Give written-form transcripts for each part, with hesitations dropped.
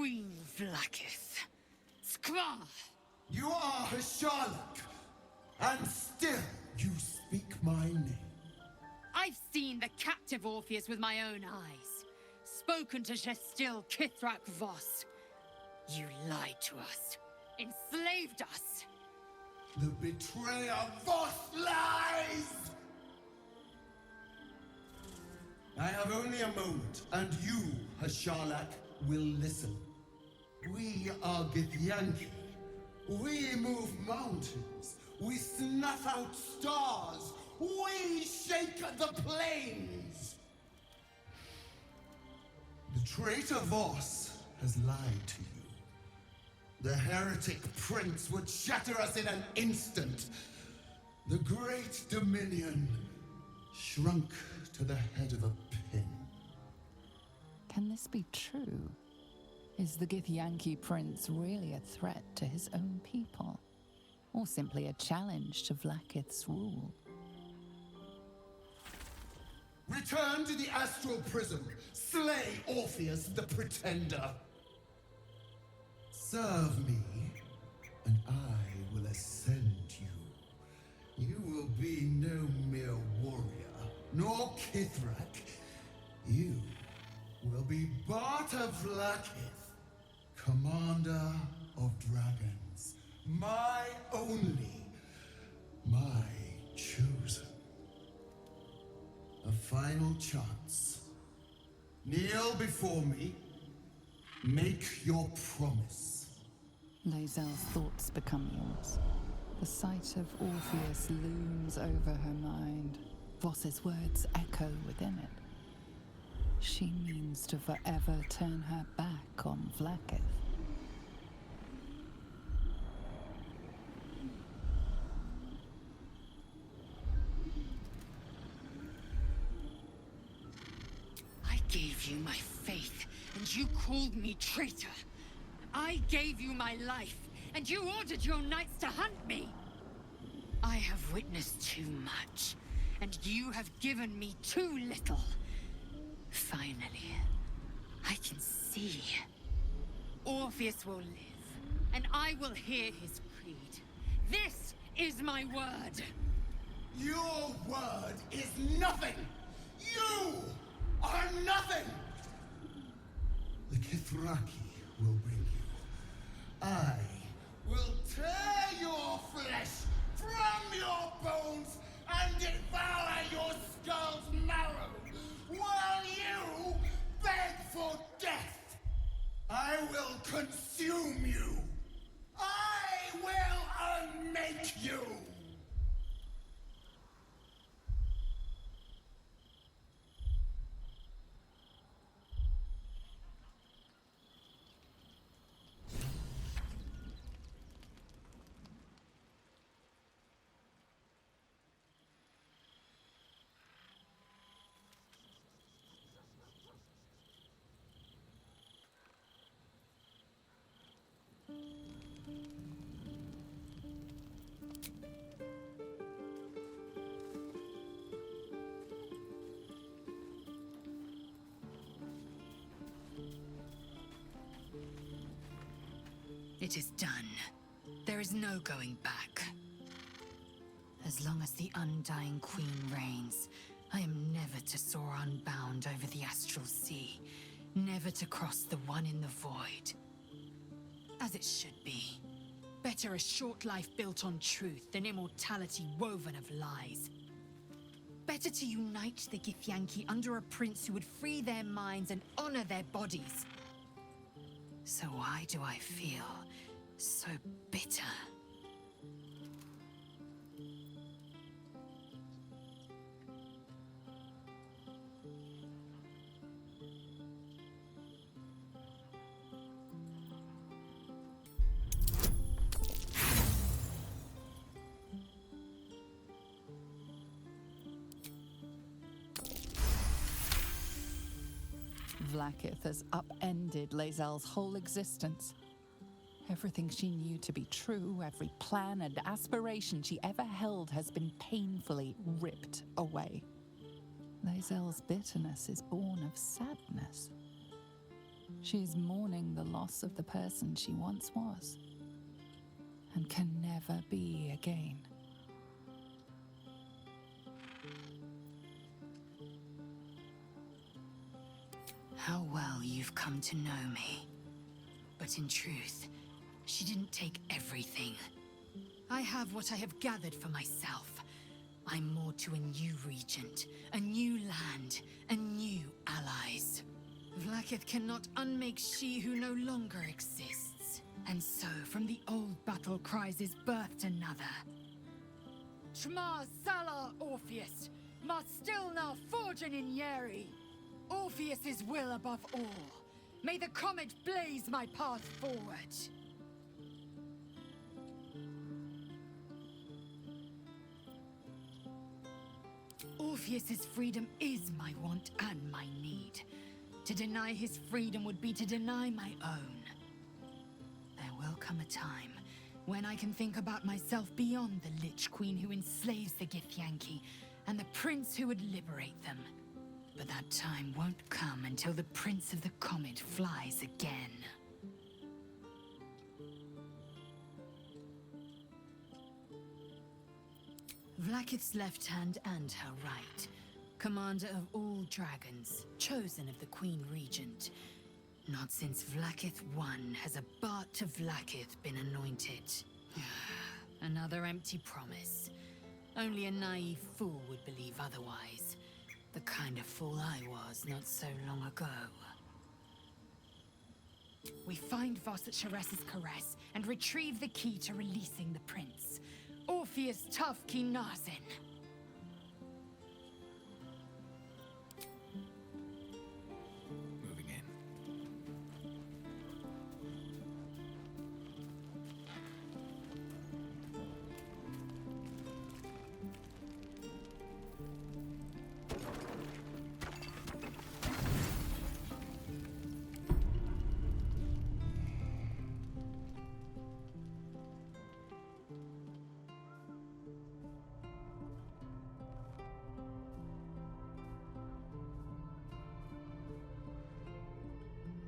Queen Vlaakith. Skva! You are a Sherlock, and still you speak my name. I've seen the captive Orpheus with my own eyes. Spoken to Gestil Kithrak Voss. You lied to us. Enslaved us. The betrayer Voss lies! I have only a moment, and you, Hasharlak, will listen. We are Githyanki. We move mountains. We snuff out stars. We shake the plains. The traitor Voss has lied to you. The heretic prince would shatter us in an instant. The great dominion shrunk to the head of a pin. Can this be true? Is the Githyanki prince really a threat to his own people? Or simply a challenge to Vlaakith's rule? Return to the astral prism. Slay Orpheus the Pretender. Serve me, and I will ascend you. You will be no mere warrior, nor Kithrak. You will be Barta Vlaakith, commander of dragons. My only, my chosen. A final chance. Kneel before me. Make your promise. Lae'zel's thoughts become yours. The sight of Orpheus looms over her mind. Voss's words echo within it. She means to forever turn her back on Vlaakith. I gave you my faith, and you called me traitor. I gave you my life, and you ordered your knights to hunt me. I have witnessed too much, and you have given me too little. Finally, I can see. Orpheus will live, and I will hear his creed. This is my word. Your word is nothing! You are nothing! The Kithraki will bring you. I will tear your flesh from your bones and devour your skull's marrow, while you beg for death. I will consume you. I will unmake you. It is done. There is no going back. As long as the Undying Queen reigns, I am never to soar unbound over the astral sea, never to cross the one in the void. As it should be. Better a short life built on truth than immortality woven of lies. Better to unite the Githyanki under a prince who would free their minds and honor their bodies. So why do I feel so bitter? Vlaakith has upended Lae'zel's whole existence. Everything she knew to be true, every plan and aspiration she ever held has been painfully ripped away. Lae'zel's bitterness is born of sadness. She is mourning the loss of the person she once was, and can never be again. How well you've come to know me. But in truth, she didn't take everything. I have what I have gathered for myself. I'm more to a new regent, a new land, and new allies. Vlaakith cannot unmake she who no longer exists. And so, from the old battle cries is birthed another. Shma Salar Orpheus, must still now forgen in Yeri. Orpheus's will above all. May the comet blaze my path forward. Orpheus's freedom is my want and my need. To deny his freedom would be to deny my own. There will come a time when I can think about myself beyond the Lich Queen who enslaves the Githyanki and the prince who would liberate them. But that time won't come until the Prince of the Comet flies again. Vlaakith's left hand and her right. Commander of all dragons, chosen of the Queen Regent. Not since Vlaakith I has a Bart of Vlaakith been anointed. Another empty promise. Only a naive fool would believe otherwise. The kind of fool I was not so long ago. We find Voss at Sharess's caress and retrieve the key to releasing the prince. Orpheus Tafki Nazin. Moving in.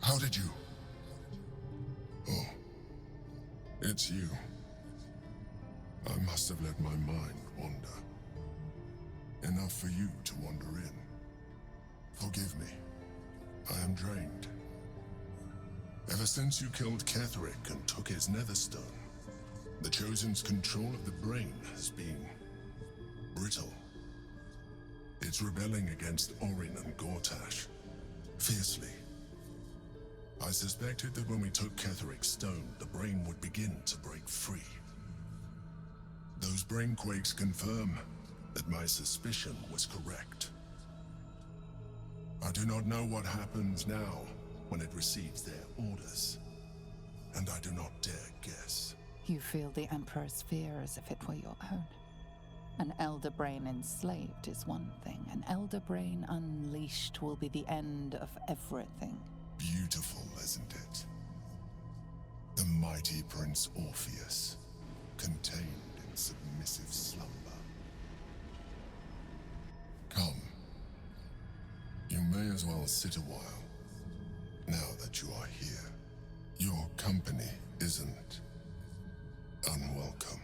How did you? Oh, it's you. I must have let my mind wander. Enough for you to wander in. Forgive me. I am drained. Ever since you killed Ketheric and took his netherstone, the Chosen's control of the brain has been brittle. It's rebelling against Orin and Gortash, fiercely. I suspected that when we took Ketheric's stone, the brain would begin to break free. Those brain quakes confirm that my suspicion was correct. I do not know what happens now when it receives their orders, and I do not dare guess. You feel the Emperor's fear as if it were your own. An elder brain enslaved is one thing. An elder brain unleashed will be the end of everything. Beautiful, isn't it? The mighty Prince Orpheus, contained in submissive slumber. Come. You may as well sit a while, now that you are here. Your company isn't unwelcome.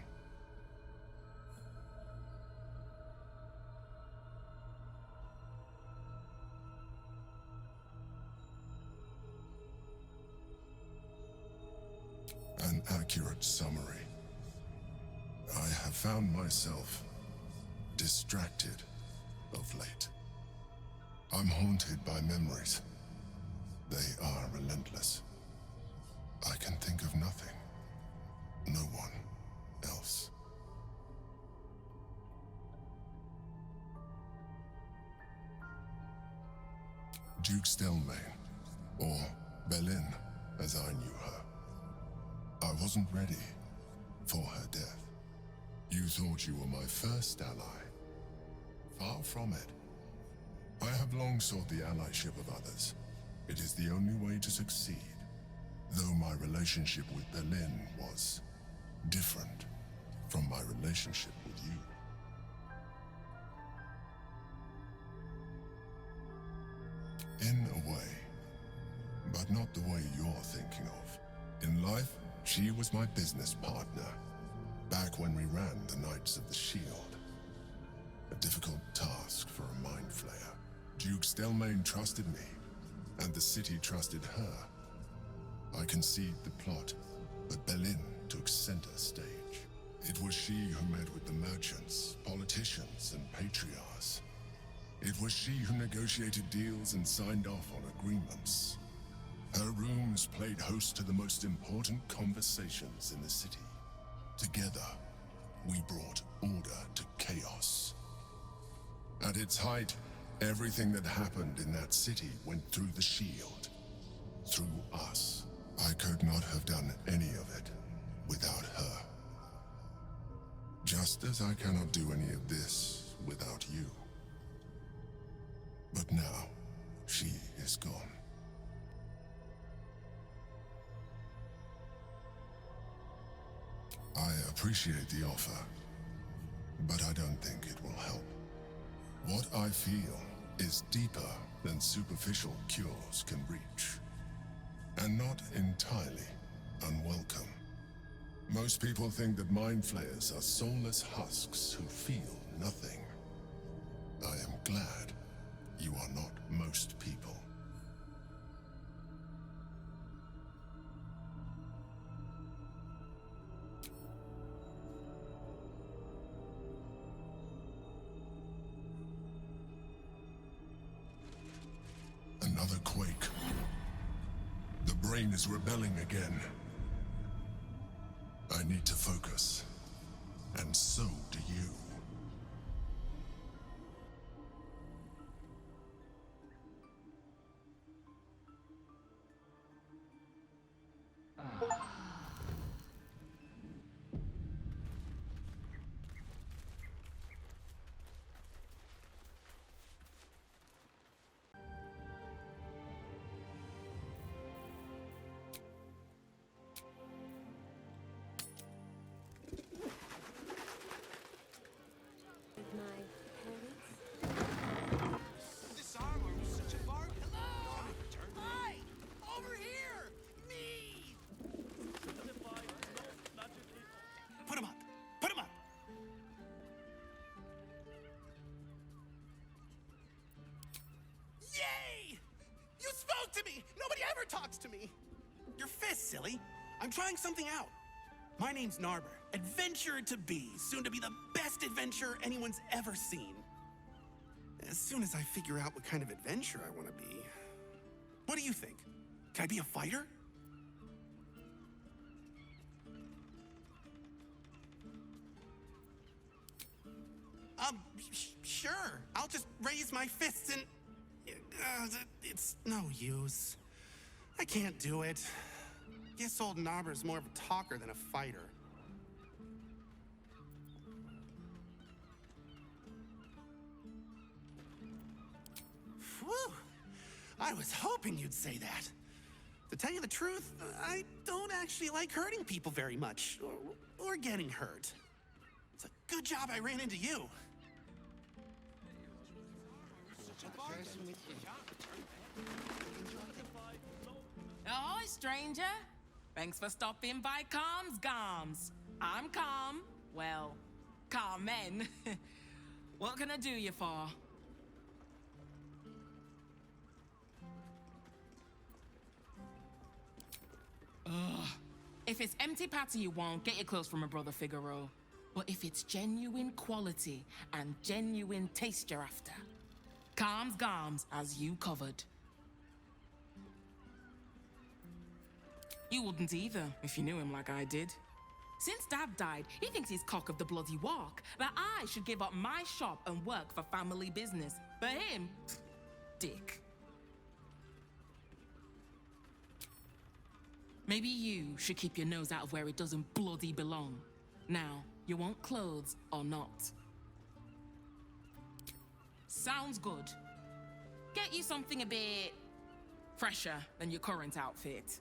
An accurate summary. I have found myself distracted of late. I'm haunted by memories. They are relentless. I can think of nothing. No one else. Duke Stelmane, or Belin, as I knew her. I wasn't ready for her death. You thought you were my first ally. Far from it. I have long sought the allyship of others. It is the only way to succeed. Though my relationship with Belin was different from my relationship with you. In a way, but not the way you're thinking of. In life, she was my business partner, back when we ran the Knights of the Shield. A difficult task for a mind flayer. Duke Stelmane trusted me, and the city trusted her. I conceived the plot, but Berlin took center stage. It was she who met with the merchants, politicians, and patriarchs. It was she who negotiated deals and signed off on agreements. Her rooms played host to the most important conversations in the city. Together, we brought order to chaos. At its height, everything that happened in that city went through the shield. Through us. I could not have done any of it without her. Just as I cannot do any of this without you. But now, she is gone. I appreciate the offer, but I don't think it will help. What I feel is deeper than superficial cures can reach, and not entirely unwelcome. Most people think that mind flayers are soulless husks who feel nothing. I am glad you are not most people. Another quake. The brain is rebelling again. I need to focus. And so do you. This armor was such a bargain. Hello! Hi! Over here! Me! Put him up! Put him up! Yay! You spoke to me! Nobody ever talks to me! Your fist, silly. I'm trying something out. My name's Narber, adventurer to be, soon to be the best adventurer anyone's ever seen. As soon as I figure out what kind of adventurer I want to be. What do you think? Can I be a fighter? Sure. I'll just raise my fists and... it's no use. I can't do it. Guess old Narber's more of a talker than a fighter. Whew! I was hoping you'd say that. To tell you the truth, I don't actually like hurting people very much, or getting hurt. It's a good job I ran into you. Ahoy, stranger. Thanks for stopping by Calm's Gams. I'm Calm. Well, Carmen. What can I do you for? Ugh. If it's empty patty you want, get your clothes from a brother Figaro. But if it's genuine quality and genuine taste you're after, Calm's Gams has you covered. You wouldn't either, if you knew him like I did. Since Dad died, he thinks he's cock of the bloody walk, that I should give up my shop and work for family business. For him, dick. Maybe you should keep your nose out of where it doesn't bloody belong. Now, you want clothes or not? Sounds good. Get you something a bit fresher than your current outfit.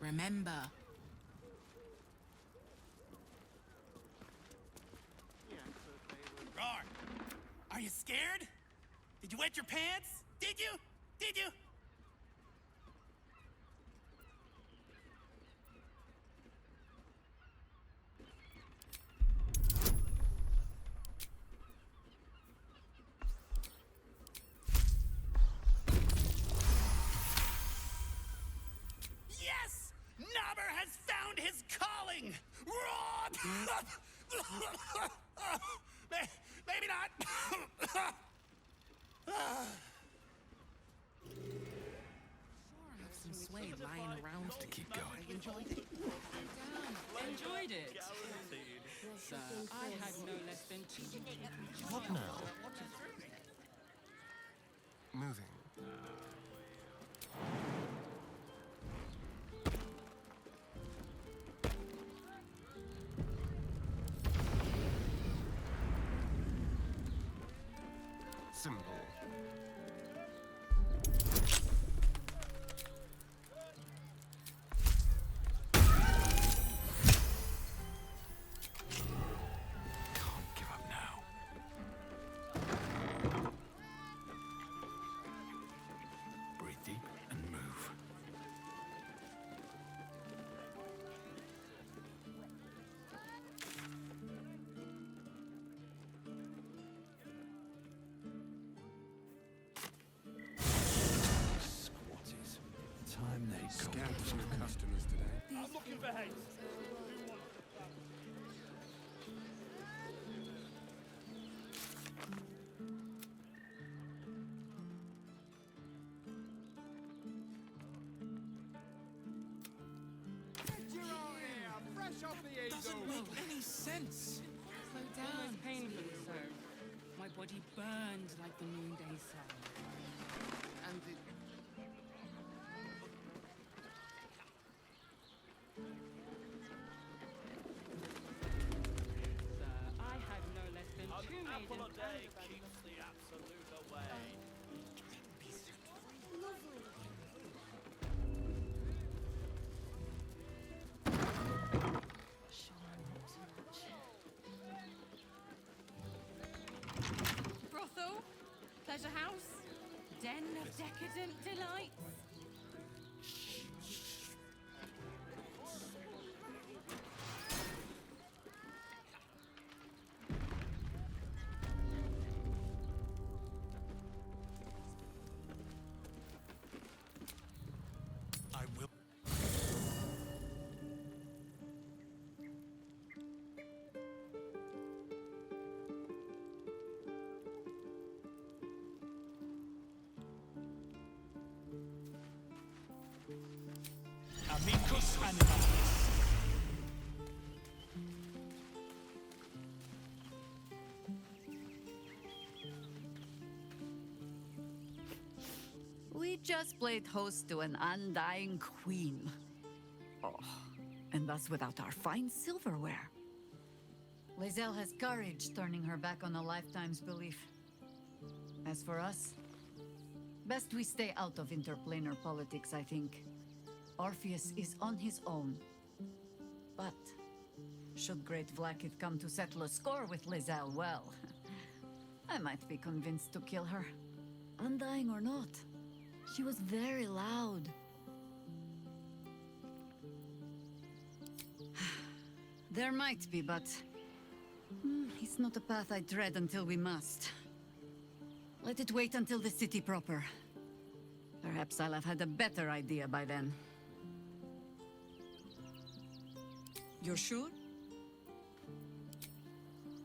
Remember. Rar, are you scared? Did you wet your pants? Did you? Did you? Yes! Nobber has found his calling! Maybe not. Some suede lying around to keep going. Enjoyed it. Enjoyed it. Sir, I had no less than two. What now? Moving. Symbol. Can't give up now. Breathe deep and move. Squatties. Time they go. Scammed some customers today. I'm looking for haste. Doesn't make any sense. Slow down. Painfully so. My body burned like the noonday sun. And the... Sir, I had no less than two Apple a maidens day and a keeps the absolute away. Brothel? Pleasure house? Den of decadent delights? I will. Amicus animalis. We just played host to an undying queen. Oh, and that's without our fine silverware. Lizelle has courage turning her back on a lifetime's belief. As for us, best we stay out of interplanar politics, I think. Orpheus is on his own. But should Great Vlaakith come to settle a score with Lizelle, well, I might be convinced to kill her. Undying or not, she was very loud. There might be, but it's not a path I tread until we must. Let it wait until the city proper. Perhaps I'll have had a better idea by then. You're sure?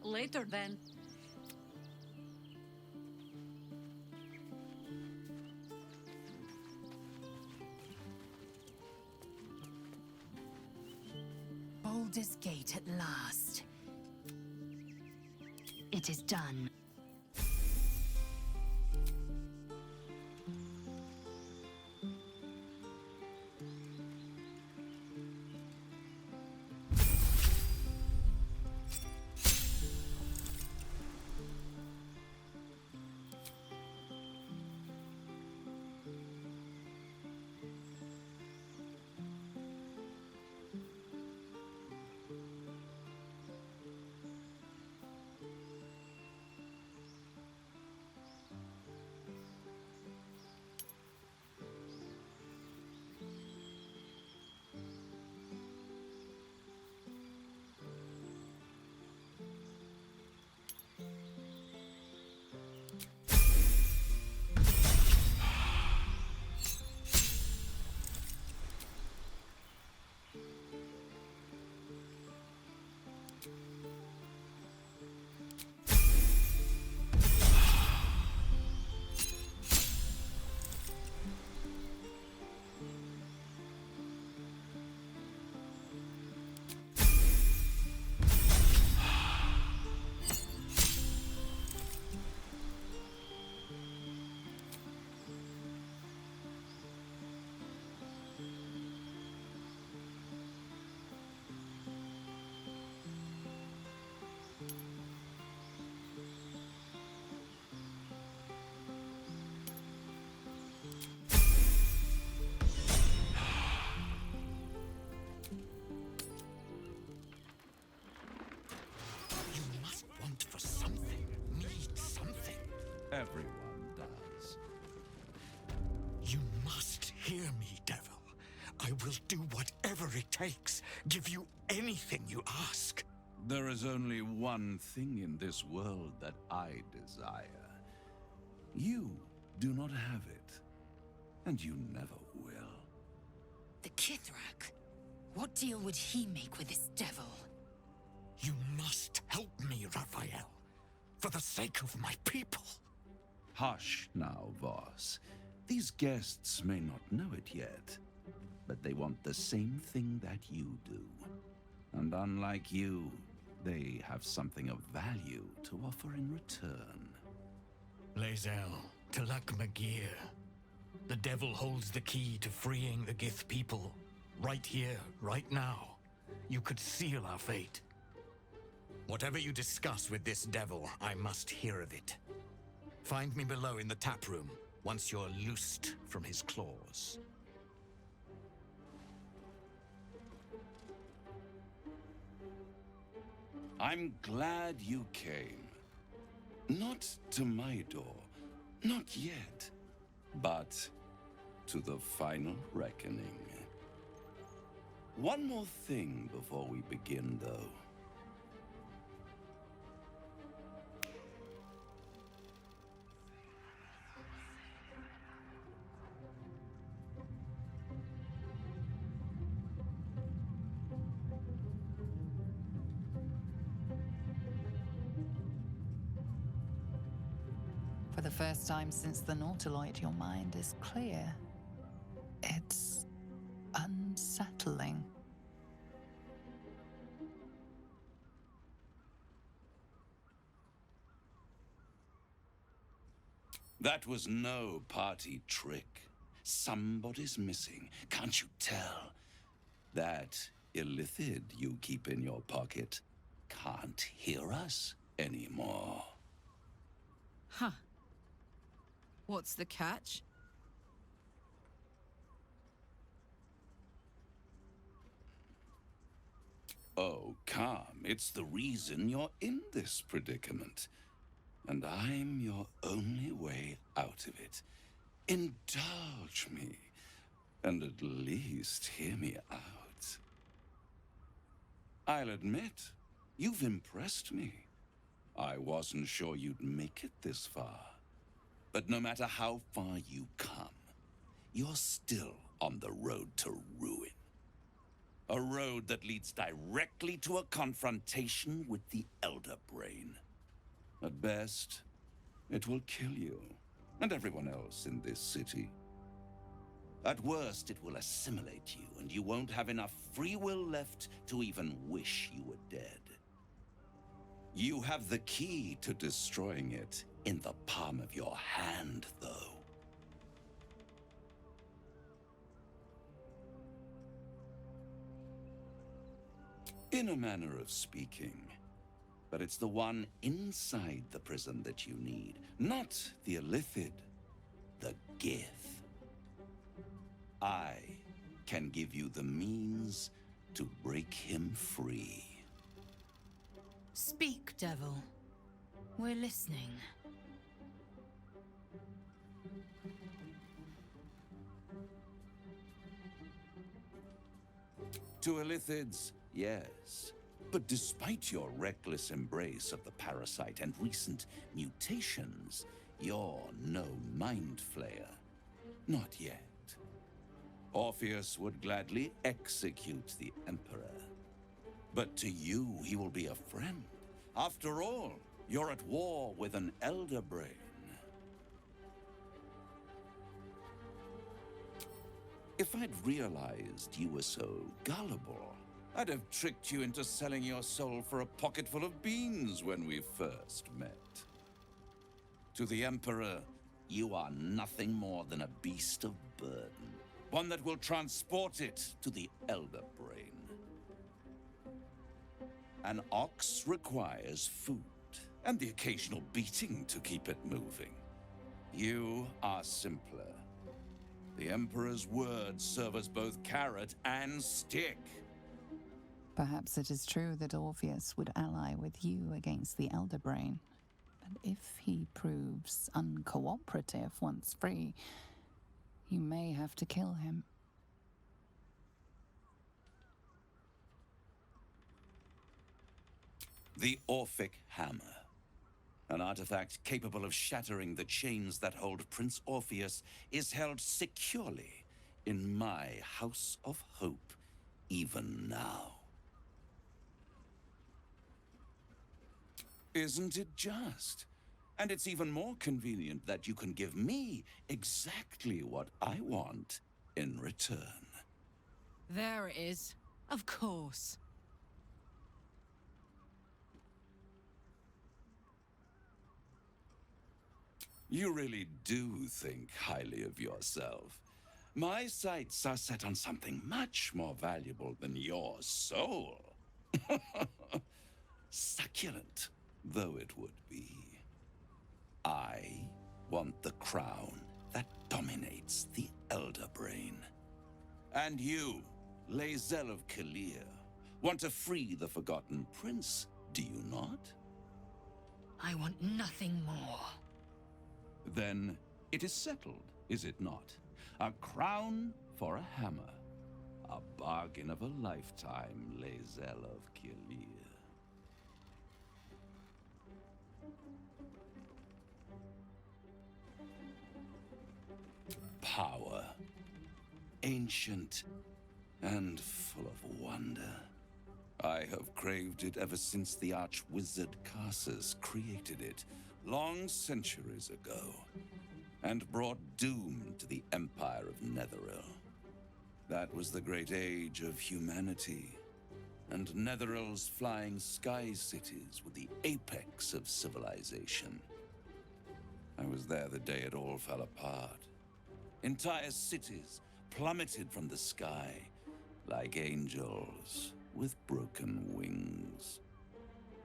Later then. Baldur's Gate at last. It is done. will do whatever it takes. Give you anything you ask. There is only one thing in this world that I desire. You do not have it, and you never will. The Kithrak? What deal would he make with this devil? You must help me, Raphael. For the sake of my people. Hush now, Voss. These guests may not know it yet, but they want the same thing that you do. And unlike you, they have something of value to offer in return. Lae'zel, Talak Magir. The devil holds the key to freeing the Gith people. Right here, right now. You could seal our fate. Whatever you discuss with this devil, I must hear of it. Find me below in the tap room, once you're loosed from his claws. I'm glad you came. Not to my door, not yet, but to the final reckoning. One more thing before we begin, though. For the first time since the Nautiloid, your mind is clear. It's unsettling. That was no party trick. Somebody's missing, can't you tell? That illithid you keep in your pocket can't hear us anymore. Huh. What's the catch? Oh, calm. It's the reason you're in this predicament. And I'm your only way out of it. Indulge me, and at least hear me out. I'll admit, you've impressed me. I wasn't sure you'd make it this far. But no matter how far you come, you're still on the road to ruin. A road that leads directly to a confrontation with the Elder Brain. At best, it will kill you, and everyone else in this city. At worst, it will assimilate you, and you won't have enough free will left to even wish you were dead. You have the key to destroying it in the palm of your hand, though. In a manner of speaking. But it's the one inside the prison that you need, not the illithid, the Gith. I can give you the means to break him free. Speak, devil. We're listening. To illithids, yes. But despite your reckless embrace of the parasite and recent mutations, you're no mind flayer. Not yet. Orpheus would gladly execute the Emperor. But to you, he will be a friend. After all, you're at war with an Elder Brain. If I'd realized you were so gullible, I'd have tricked you into selling your soul for a pocketful of beans when we first met. To the Emperor, you are nothing more than a beast of burden, one that will transport it to the Elder Brain. An ox requires food, and the occasional beating to keep it moving. You are simpler. The Emperor's words serve as both carrot and stick. Perhaps it is true that Orpheus would ally with you against the Elder Brain. But if he proves uncooperative once free, you may have to kill him. The Orphic Hammer. An artifact capable of shattering the chains that hold Prince Orpheus is held securely in my House of Hope, even now. Isn't it just? And it's even more convenient that you can give me exactly what I want in return. There it is. Of course. You really do think highly of yourself. My sights are set on something much more valuable than your soul. Succulent though it would be. I want the crown that dominates the Elder Brain. And you, Lae'zel of Kalir, want to free the Forgotten Prince, do you not? I want nothing more. Then it is settled, is it not? A crown for a hammer. A bargain of a lifetime, Lae'zel of Kalir. Power. Ancient and full of wonder. I have craved it ever since the arch-wizard Karsus created it, long centuries ago, and brought doom to the Empire of Netheril. That was the great age of humanity, and Netheril's flying sky cities were the apex of civilization. I was there the day it all fell apart. Entire cities plummeted from the sky like angels with broken wings.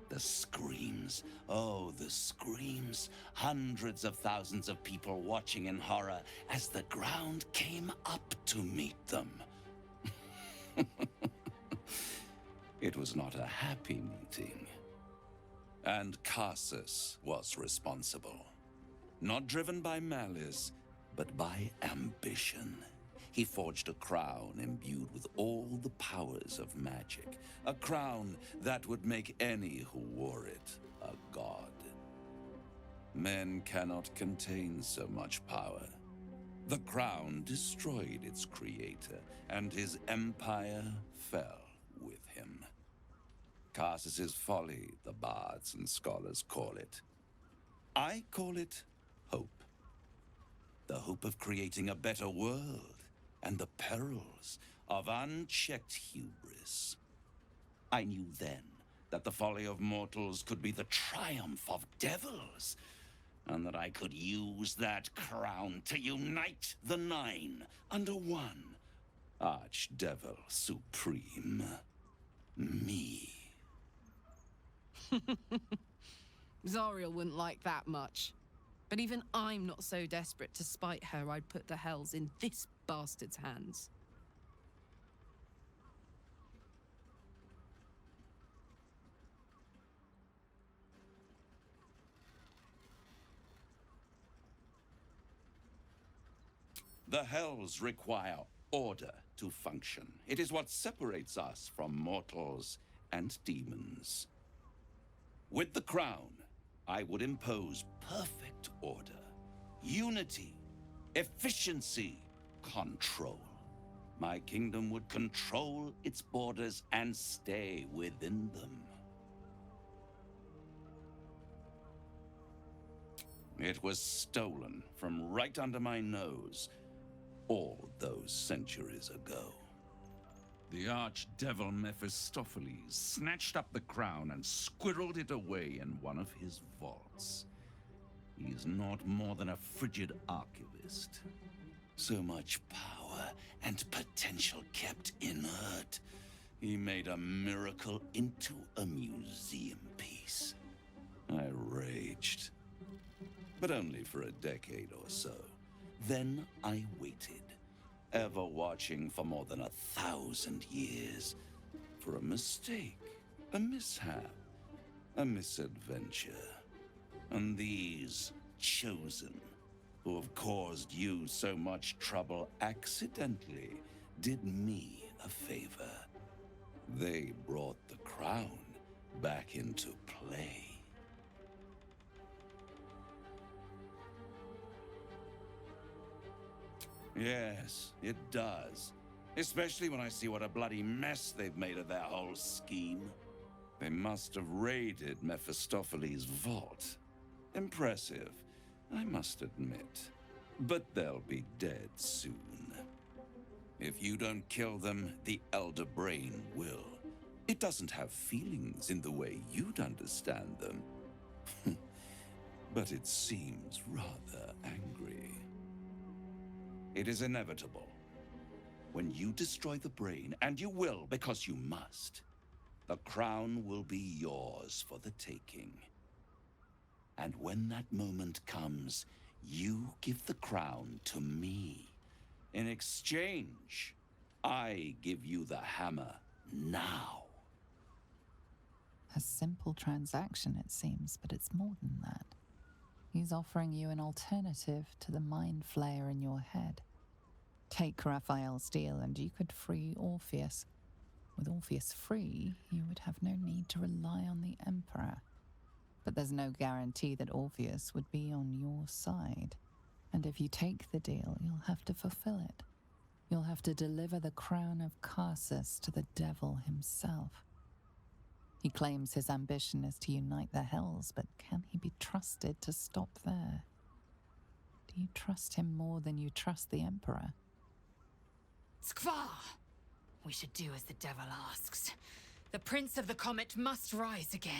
The screams, oh, the screams. Hundreds of thousands of people watching in horror as the ground came up to meet them. It was not a happy meeting. And Karsus was responsible. Not driven by malice, but by ambition. He forged a crown imbued with all the powers of magic. A crown that would make any who wore it a god. Men cannot contain so much power. The crown destroyed its creator, and his empire fell with him. Karsus's folly, the bards and scholars call it. I call it hope. The hope of creating a better world, and the perils of unchecked hubris. I knew then that the folly of mortals could be the triumph of devils, and that I could use that crown to unite the Nine under one Archdevil Supreme. Me. Zariel wouldn't like that much. But even I'm not so desperate to spite her I'd put the hells in this bastard's hands. The hells require order to function. It is what separates us from mortals and demons. With the crown, I would impose perfect order, unity, efficiency, control. My kingdom would control its borders and stay within them. It was stolen from right under my nose all those centuries ago. The archdevil Mephistopheles snatched up the crown and squirreled it away in one of his vaults. He's not more than a frigid archivist. So much power and potential kept inert. He made a miracle into a museum piece. I raged. But only for a decade or so. Then I waited, ever watching for more than 1,000 years, for a mistake, a mishap, a misadventure. And these chosen, who have caused you so much trouble did me a favor. They brought the crown back into play. Yes, it does. Especially when I see what a bloody mess they've made of their whole scheme. They must have raided Mephistopheles' vault. Impressive, I must admit. But they'll be dead soon. If you don't kill them, the Elder Brain will. It doesn't have feelings in the way you'd understand them. But it seems rather angry. It is inevitable. When you destroy the brain, and you will because you must, the crown will be yours for the taking. And when that moment comes, you give the crown to me. In exchange, I give you the hammer now. A simple transaction, it seems, but it's more than that. He's offering you an alternative to the mind flayer in your head. Take Raphael's deal and you could free Orpheus. With Orpheus free, you would have no need to rely on the Emperor. But there's no guarantee that Orpheus would be on your side. And if you take the deal, you'll have to fulfill it. You'll have to deliver the crown of Carsus to the devil himself. He claims his ambition is to unite the Hells, but can he be trusted to stop there? Do you trust him more than you trust the Emperor? Skvar! We should do as the devil asks. The Prince of the Comet must rise again.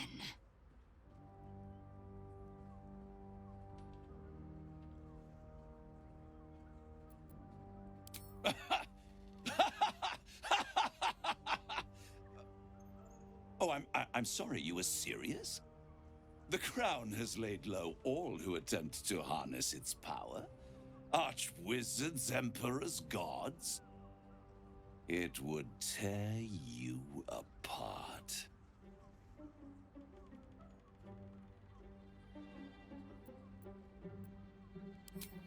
Oh, I'm sorry, you were serious? The crown has laid low all who attempt to harness its power. Archwizards, emperors, gods. It would tear you apart.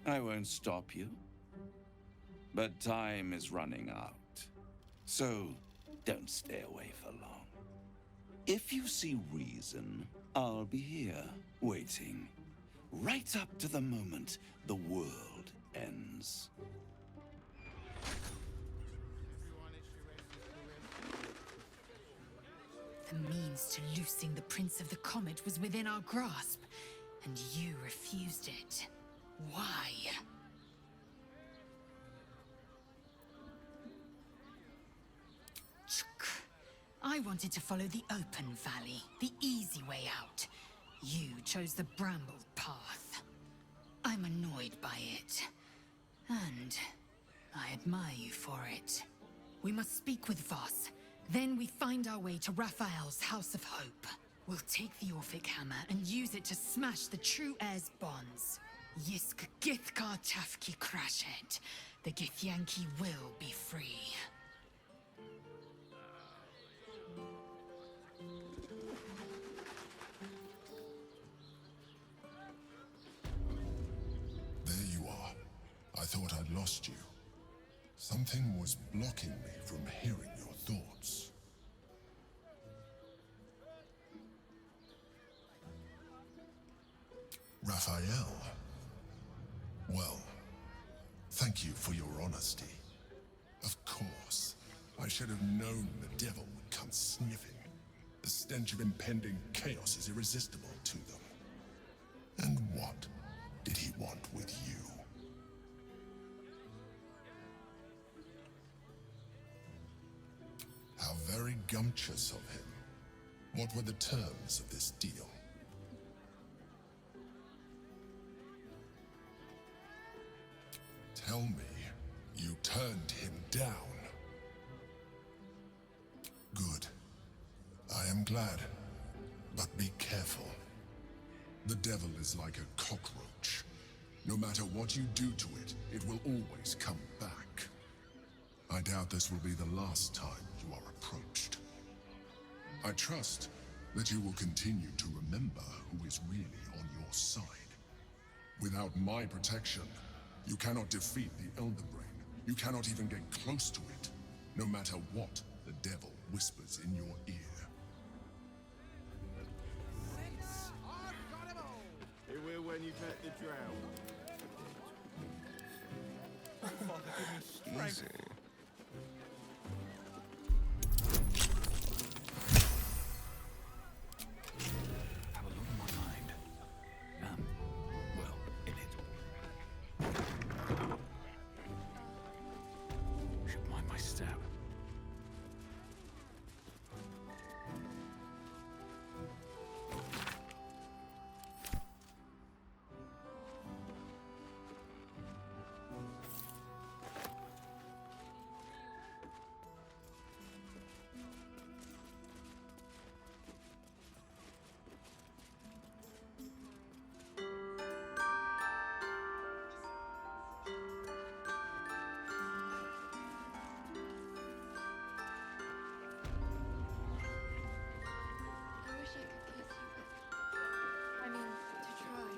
I won't stop you. But time is running out. So, don't stay away for long. If you see reason, I'll be here, waiting. Right up to the moment the world ends. The means to loosing the Prince of the Comet was within our grasp, and you refused it. Why? I wanted to follow the open valley, the easy way out. You chose the brambled path. I'm annoyed by it. And I admire you for it. We must speak with Voss. Then we find our way to Raphael's House of Hope. We'll take the Orphic Hammer and use it to smash the True Heir's bonds. Yisk Githkar Tafki Crashet. The Githyanki will be free. There you are. I thought I'd lost you. Something was blocking me from hearing your thoughts. Raphael. Well, thank you for your honesty. Of course, I should have known the devil would come sniffing. The stench of impending chaos is irresistible to them. And what did he want with you? How very gumptious of him. What were the terms of this deal? Tell me, you turned him down. Good. I am glad. But be careful. The devil is like a cockroach. No matter what you do to it, it will always come back. I doubt this will be the last time you are approached. I trust that you will continue to remember who is really on your side. Without my protection, you cannot defeat the Elder Brain. You cannot even get close to it, no matter what the devil whispers in your ear. you've met the drow. Easy. Have a lot on my mind. Well, in it. Should mind my step. I wish I could kiss you, but I mean, to try.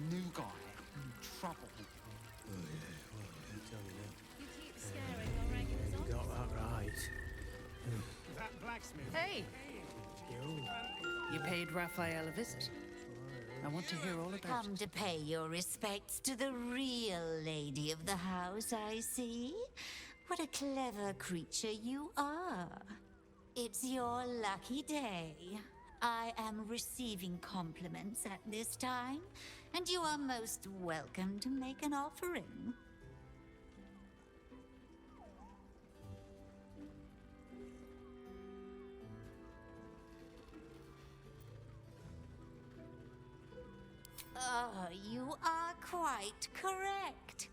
New guy in trouble. Oh, yeah. Well, I can tell you that. You keep scaring your regulars off. You got that right. That blacksmith. Hey, You. you paid Raphael a visit. I want to hear all about Come it. to pay your respects to the real lady of the house, I see. What a clever creature you are. It's your lucky day. I am receiving compliments at this time, and you are most welcome to make an offering. Oh, you are quite correct.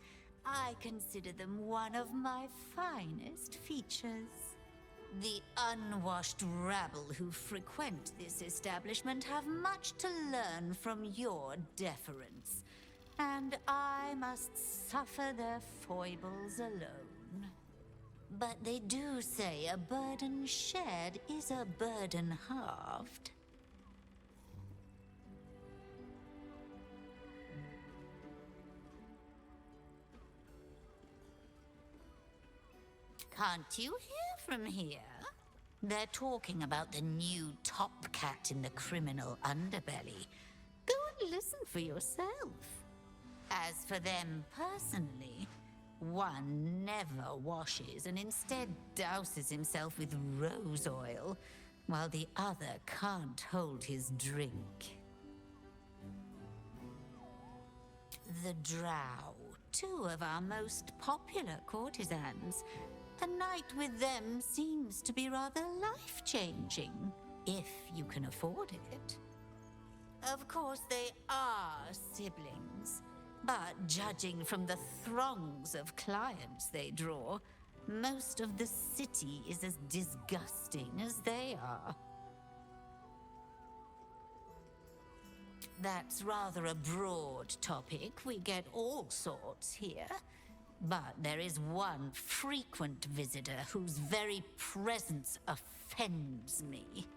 I consider them one of my finest features. The unwashed rabble who frequent this establishment have much to learn from your deference, and I must suffer their foibles alone. But they do say a burden shared is a burden halved. Can't you hear from here? They're talking about the new top cat in the criminal underbelly. Go and listen for yourself. As for them personally, one never washes and instead douses himself with rose oil, while the other can't hold his drink. The Drow, two of our most popular courtesans. A night with them seems to be rather life-changing, if you can afford it. Of course, they are siblings, but judging from the throngs of clients they draw, most of the city is as disgusting as they are. That's rather a broad topic. We get all sorts here. But there is one frequent visitor whose very presence offends me.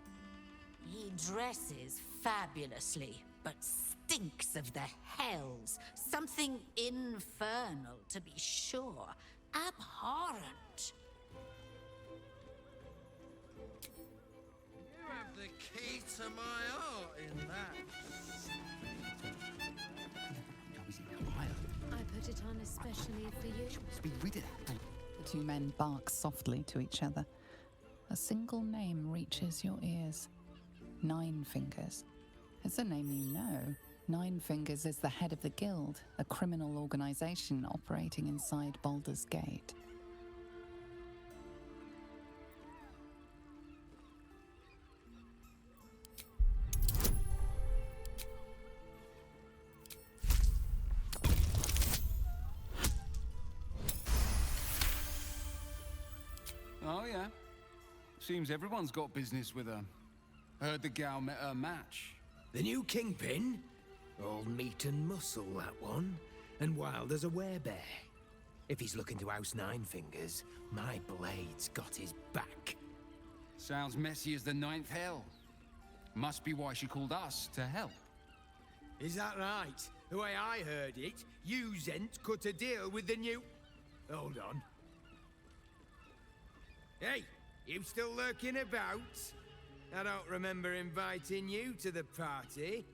He dresses fabulously, but stinks of the hells. Something infernal, to be sure. Abhorrent. You have the key to my heart in that. I put it on especially for you. The two men bark softly to each other. A single name reaches your ears. Nine Fingers. It's a name you know. Nine Fingers is the head of the Guild, a criminal organization operating inside Baldur's Gate. Oh, yeah. Seems everyone's got business with her. Heard the gal met her match. The new kingpin? All meat and muscle, that one. And wild as a werebear. If he's looking to oust Nine Fingers, my blade's got his back. Sounds messy as the ninth hell. Must be why she called us to help. Is that right? The way I heard it, you Zent cut a deal with the new... Hold on. Hey, you still lurking about? I don't remember inviting you to the party.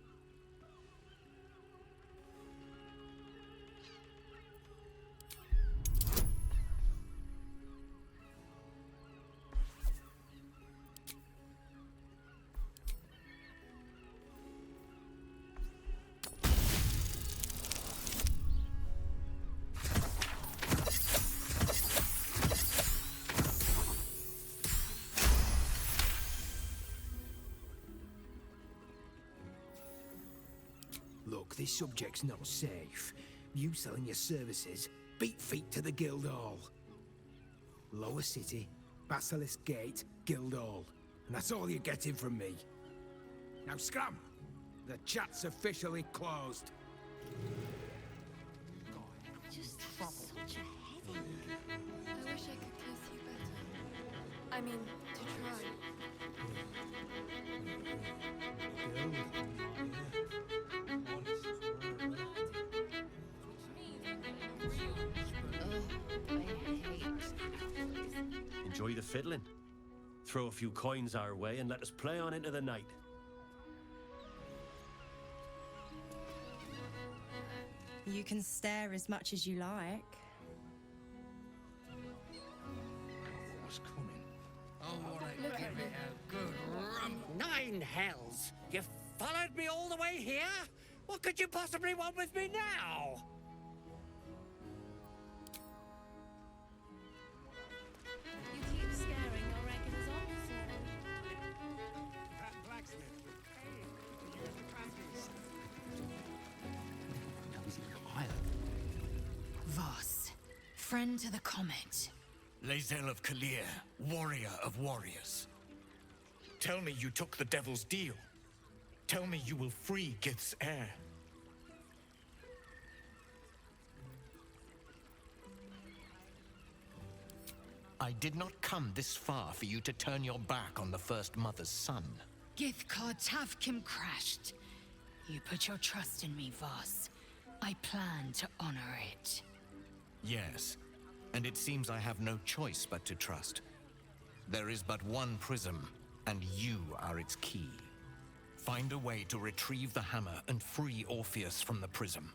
Look, this subject's not safe. You selling your services, beat feet to the Guildhall. Lower City, Basilisk Gate, Guildhall. And that's all you're getting from me. Now scram! The chat's officially closed. Just such a headache. I wish I could kiss you better. I mean, to try. Enjoy the fiddling. Throw a few coins our way and let us play on into the night. You can stare as much as you like. What's coming? Oh, what a give it a good rumble. 9 hells! You followed me all the way here? What could you possibly want with me now? You keep scaring your regulars also. That blacksmith was paying to use the trampies. Voss, friend to the comet. Lae'zel of Kalir, warrior of warriors. Tell me you took the devil's deal. Tell me you will free Gith's heir. I did not come this far for you to turn your back on the First Mother's son. Githkar Tavkim crashed. You put your trust in me, Voss. I plan to honor it. Yes, and it seems I have no choice but to trust. There is but one prism, and you are its key. Find a way to retrieve the hammer and free Orpheus from the prism.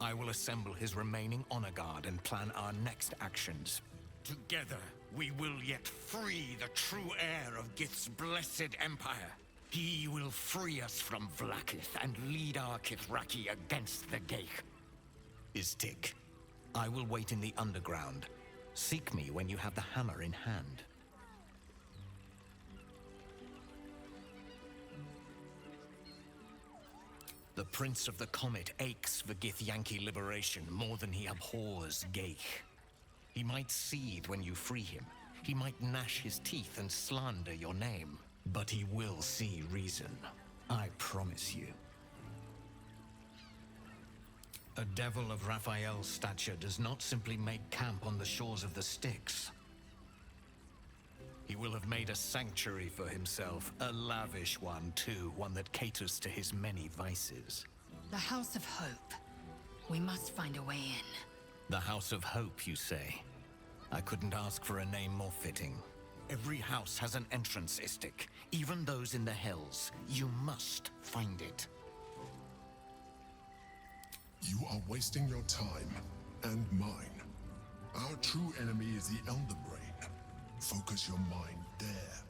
I will assemble his remaining honor guard and plan our next actions. Together, we will yet free the true heir of Gith's blessed empire. He will free us from Vlaakith and lead our Kithraki against the Geich. Istik, I will wait in the underground. Seek me when you have the hammer in hand. The Prince of the Comet aches for Githyanki liberation more than he abhors Geich. He might seethe when you free him. He might gnash his teeth and slander your name. But he will see reason. I promise you. A devil of Raphael's stature does not simply make camp on the shores of the Styx. He will have made a sanctuary for himself, a lavish one too, one that caters to his many vices. The House of Hope. We must find a way in. The House of Hope, you say? I couldn't ask for a name more fitting. Every house has an entrance, Istik. Even those in the Hells. You must find it. You are wasting your time, and mine. Our true enemy is the Elder Brain. Focus your mind there.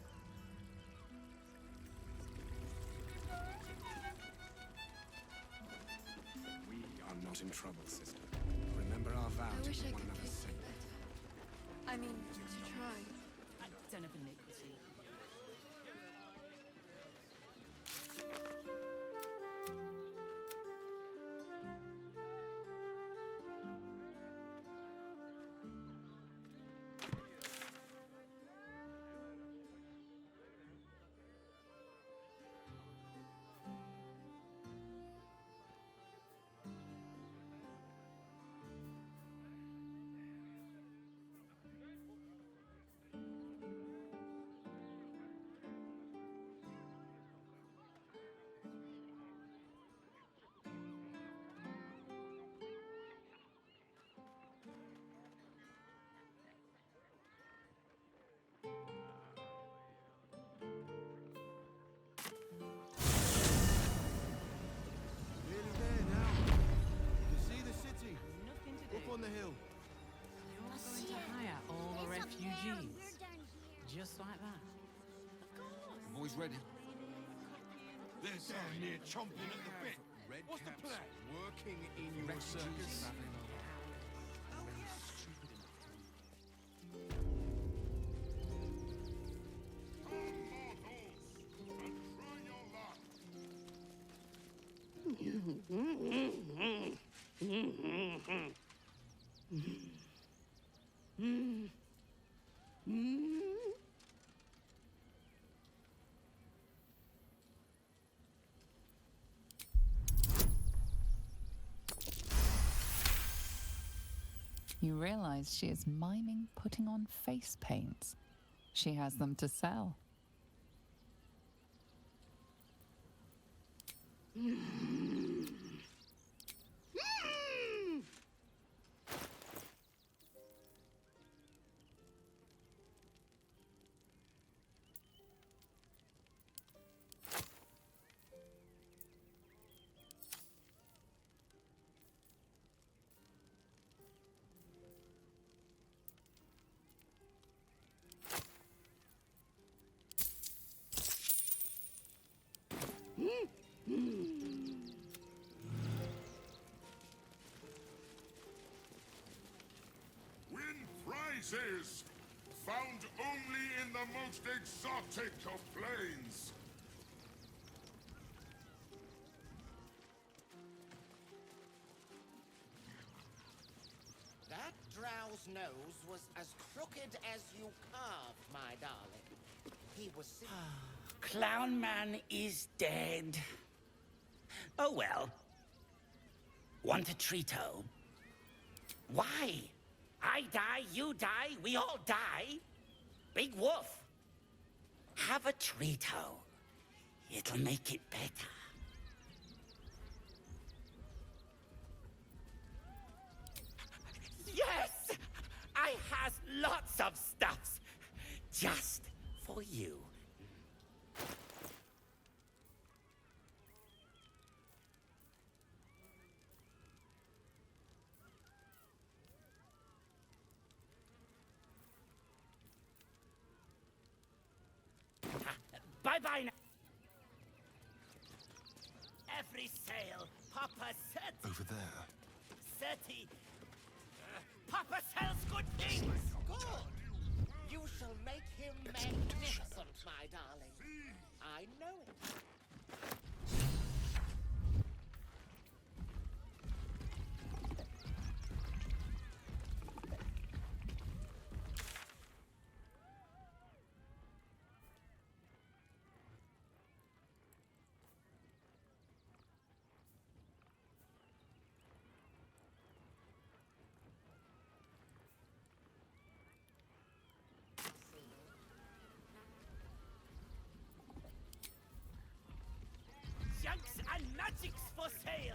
We are not in trouble, sister. Remember our vow I to wish I keep one could another kiss you safe. better. I mean, to try. Son of iniquity. convoy's ready. They're down near chomping at the bit. Red What's the caps plan? working in your circus. You realize she is miming putting on face paints. She has them to sell. Win prizes! Found only in the most exotic of planes! That drow's nose was as crooked as you carved, my darling. He was... Clown Man is dead. Oh well. Want a treato? Why? I die, you die, we all die. Big Wolf. Have a treato. It'll make it better. Yes! I has lots of stuffs. Just for you. Bye-bye now. Every sale, Papa said. Over there. 30. Papa sells good things. Good! You shall make him magnificent, my darling. I know it. Junks and magics for sale.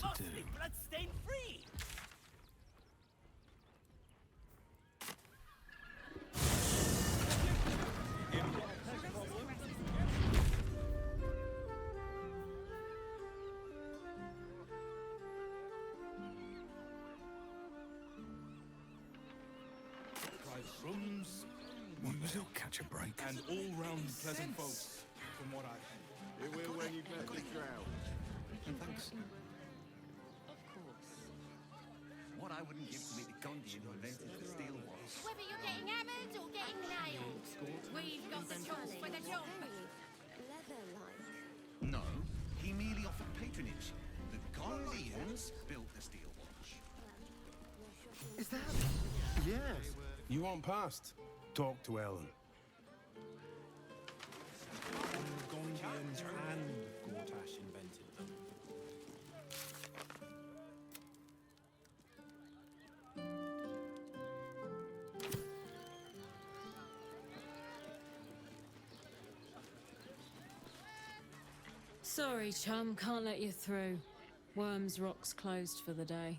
Mostly bloodstain free. Price rooms, They'll catch a break. and all-round pleasant folks, from what I've heard. It will when you get the drow. Thanks. Of course. What I wouldn't give to meet the Gondian who invented the steel watch. Whether you're getting hammered or getting nailed, we've got the tools for the job. Leather-like. No, he merely offered patronage. The Gondians built the steel watch. Is that? Yes. You want past? Talk to Ellen. Gondians and Gortash invented them. Sorry, chum, can't let you through. Worms Rock's closed for the day.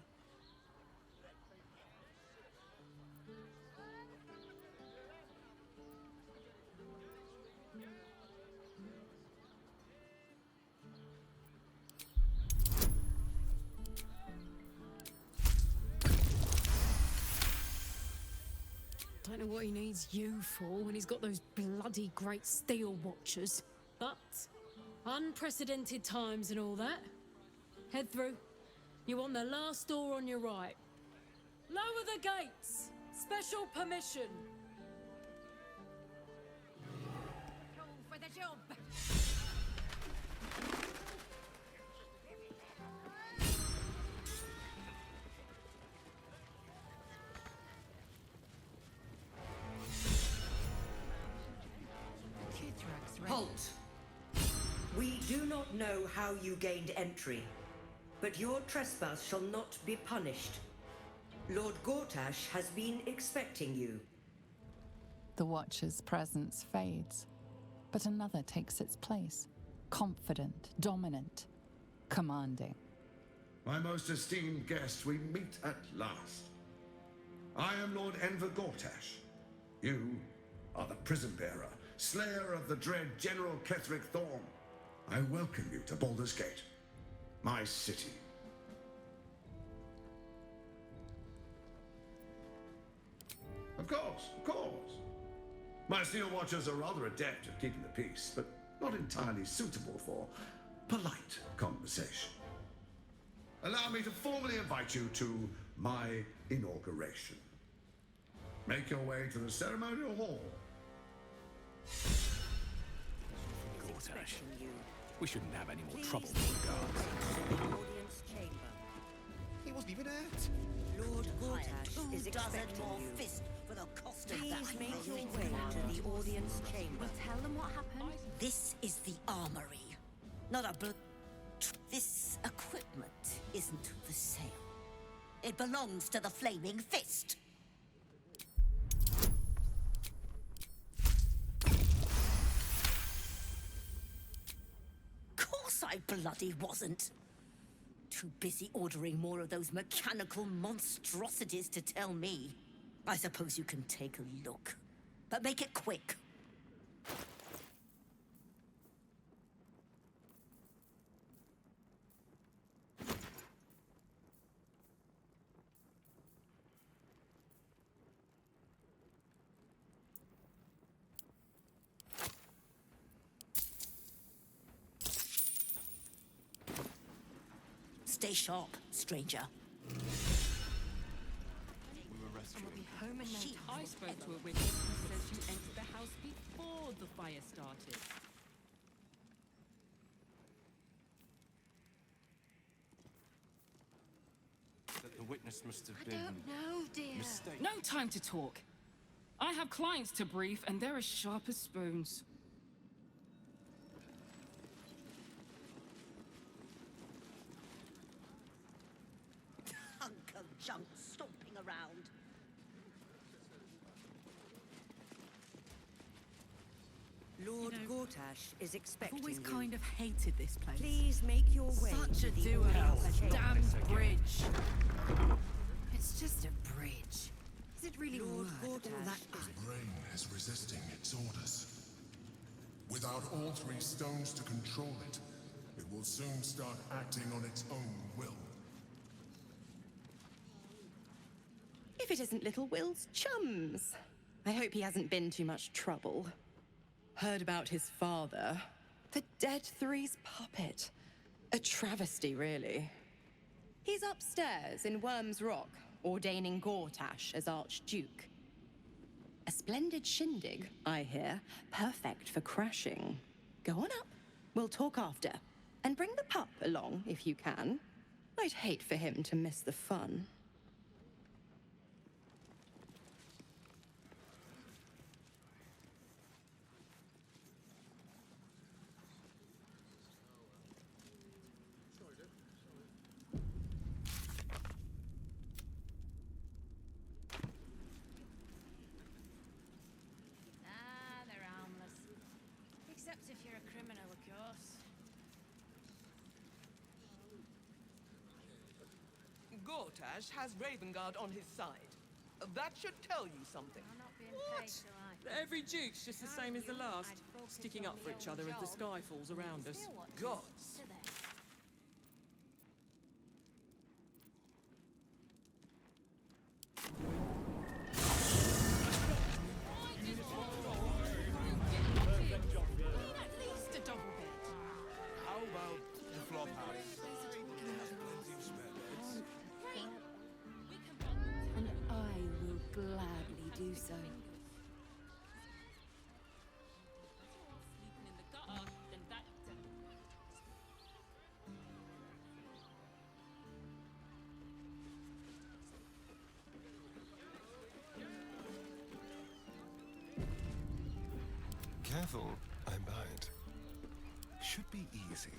what he needs you for when he's got those bloody great steel watchers. But unprecedented times and all that. Head through. You want the last door on your right. Lower the gates. Special permission. Cool for the job. Halt! We do not know how you gained entry, but your trespass shall not be punished. Lord Gortash has been expecting you. The Watcher's presence fades, but another takes its place. Confident, dominant, commanding. My most esteemed guest, we meet at last. I am Lord Enver Gortash. You are the prison bearer, slayer of the dread General Ketheric Thorn. I welcome you to Baldur's Gate, my city. Of course, of course. My Steel Watchers are rather adept at keeping the peace, but not entirely suitable for polite conversation. Allow me to formally invite you to my inauguration. Make your way to the ceremonial hall. Gortash, we shouldn't have any more trouble with the guards. Audience chamber. He wasn't even hurt. Lord Gortash is expecting more you. fist for the cost of Please that. make your way to the audience chamber. We'll tell them what happened. This is the armory, not a This equipment isn't for sale. It belongs to the Flaming Fist. Course I bloody wasn't. Too busy ordering more of those mechanical monstrosities to tell me. I suppose you can take a look, but make it quick. Stay sharp, stranger. Home and She, I spoke to a witness who says you entered the house before the fire started. That the witness must have I been don't know, dear. mistaken. No time to talk. I have clients to brief, and they're as sharp as spoons. Hunk of junk stomping around. Lord Gortash is I've expecting always you. kind of hated this place. Please make your way Such a to the doer. audience chamber. Damn bridge. It's just a bridge. Is it really Lord worth all Gortash that? The brain is resisting its orders. Without all three stones to control it, it will soon start acting on its own will. If it isn't little Will's chums. I hope he hasn't been too much trouble. Heard about his father. The Dead Three's puppet. A travesty, really. He's upstairs in Worm's Rock, ordaining Gortash as Archduke. A splendid shindig, I hear. Perfect for crashing. Go on up. We'll talk after. And bring the pup along, if you can. I'd hate for him to miss the fun. Ah, they're harmless. Except if you're a criminal, of course. Gortash has Ravengard on his side. That should tell you something. What? Every duke's just the same as the last. Sticking up for each other as the sky falls around us. Gods. Careful, I bite. Should be easy.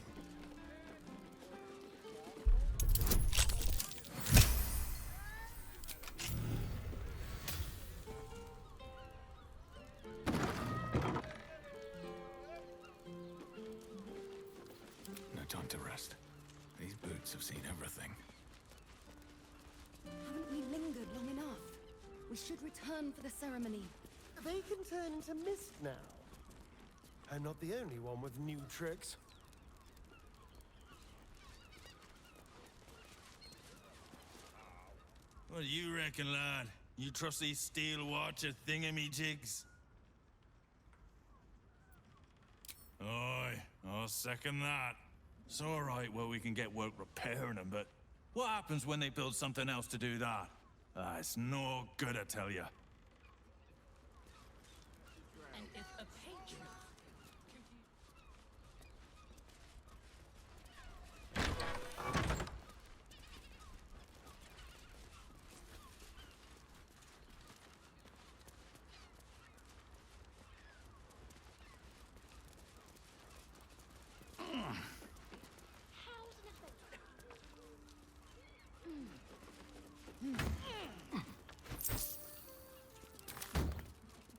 No time to rest. These boots have seen everything. Haven't we lingered long enough? We should return for the ceremony. They can turn into mist now. I'm not the only one with new tricks. What do you reckon, lad? You trust these steel watcher thingamajigs? Aye, I'll second that. It's all right where we can get work repairing them, but what happens when they build something else to do that? It's no good, I tell you. And if a patron...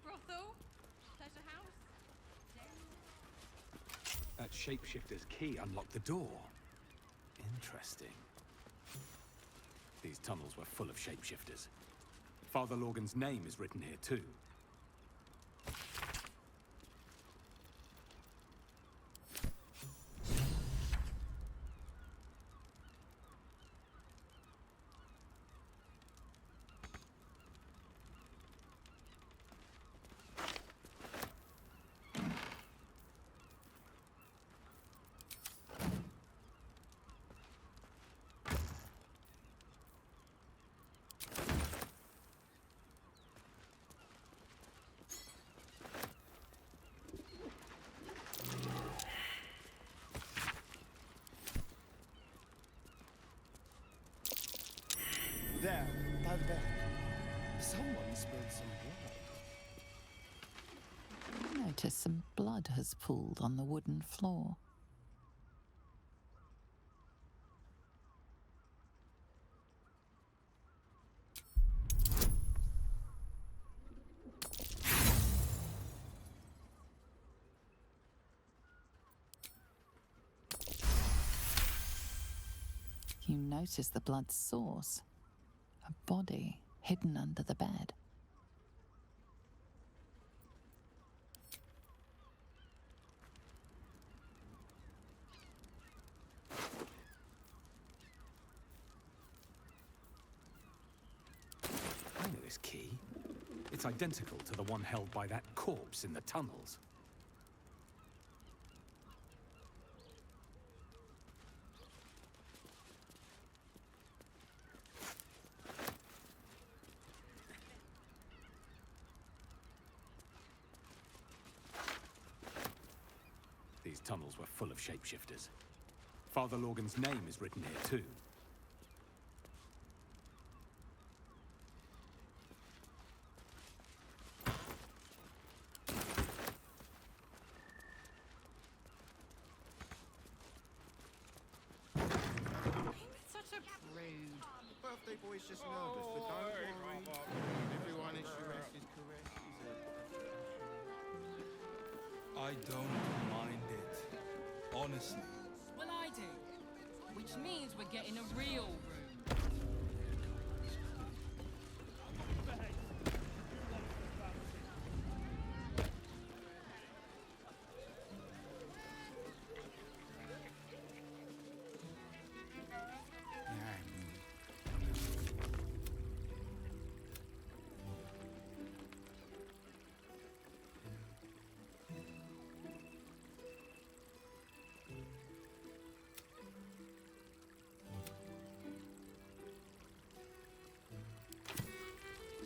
Brothel? Pleasure house? That shapeshifter's key unlocked the door. Interesting. These tunnels were full of shapeshifters. Father Lorgan's name is written here too. There, by the bed. Someone spilled some blood. You notice some blood has pooled on the wooden floor. You notice the blood's source. A body hidden under the bed. I know this key. It's identical to the one held by that corpse in the tunnels. These tunnels were full of shapeshifters. Father Lorgan's name is written here too. Such a prude. The birthday boy's just nervous, but don't worry. Everyone is correct. I don't mind it. Honestly. Well, I do. Which means we're getting a real room.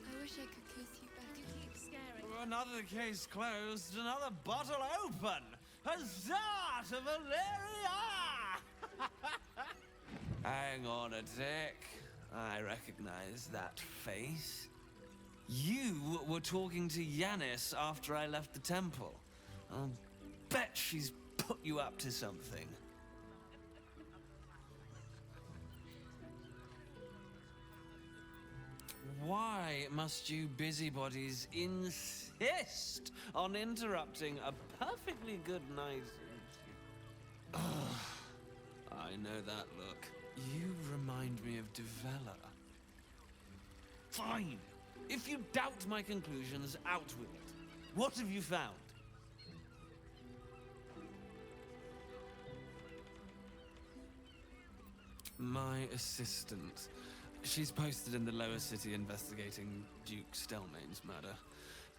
I wish I could kiss you better. You keep scaring me. Another case closed, another bottle open. Huzzah to Valeria! Hang on a tick. I recognize that face. You were talking to Yanis after I left the temple. I'll bet she's put you up to something. Why must you busybodies insist on interrupting a perfectly good night? Ugh, I know that look. You remind me of Devella. Fine. If you doubt my conclusions, out with it. What have you found? My assistant. She's posted in the lower city investigating Duke Stelmane's murder.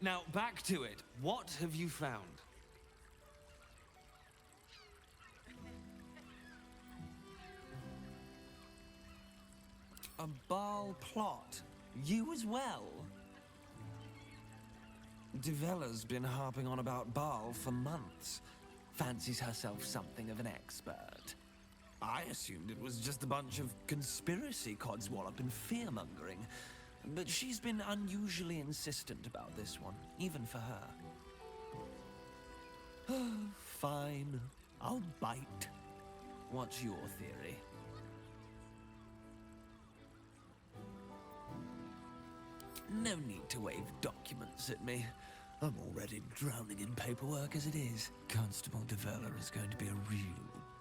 Now, back to it. What have you found? A Baal plot? You as well? Devella's been harping on about Baal for months. Fancies herself something of an expert. I assumed it was just a bunch of conspiracy codswallop and fear-mongering. But she's been unusually insistent about this one, even for her. Fine. I'll bite. What's your theory? No need to wave documents at me. I'm already drowning in paperwork as it is. Constable Devella is going to be a real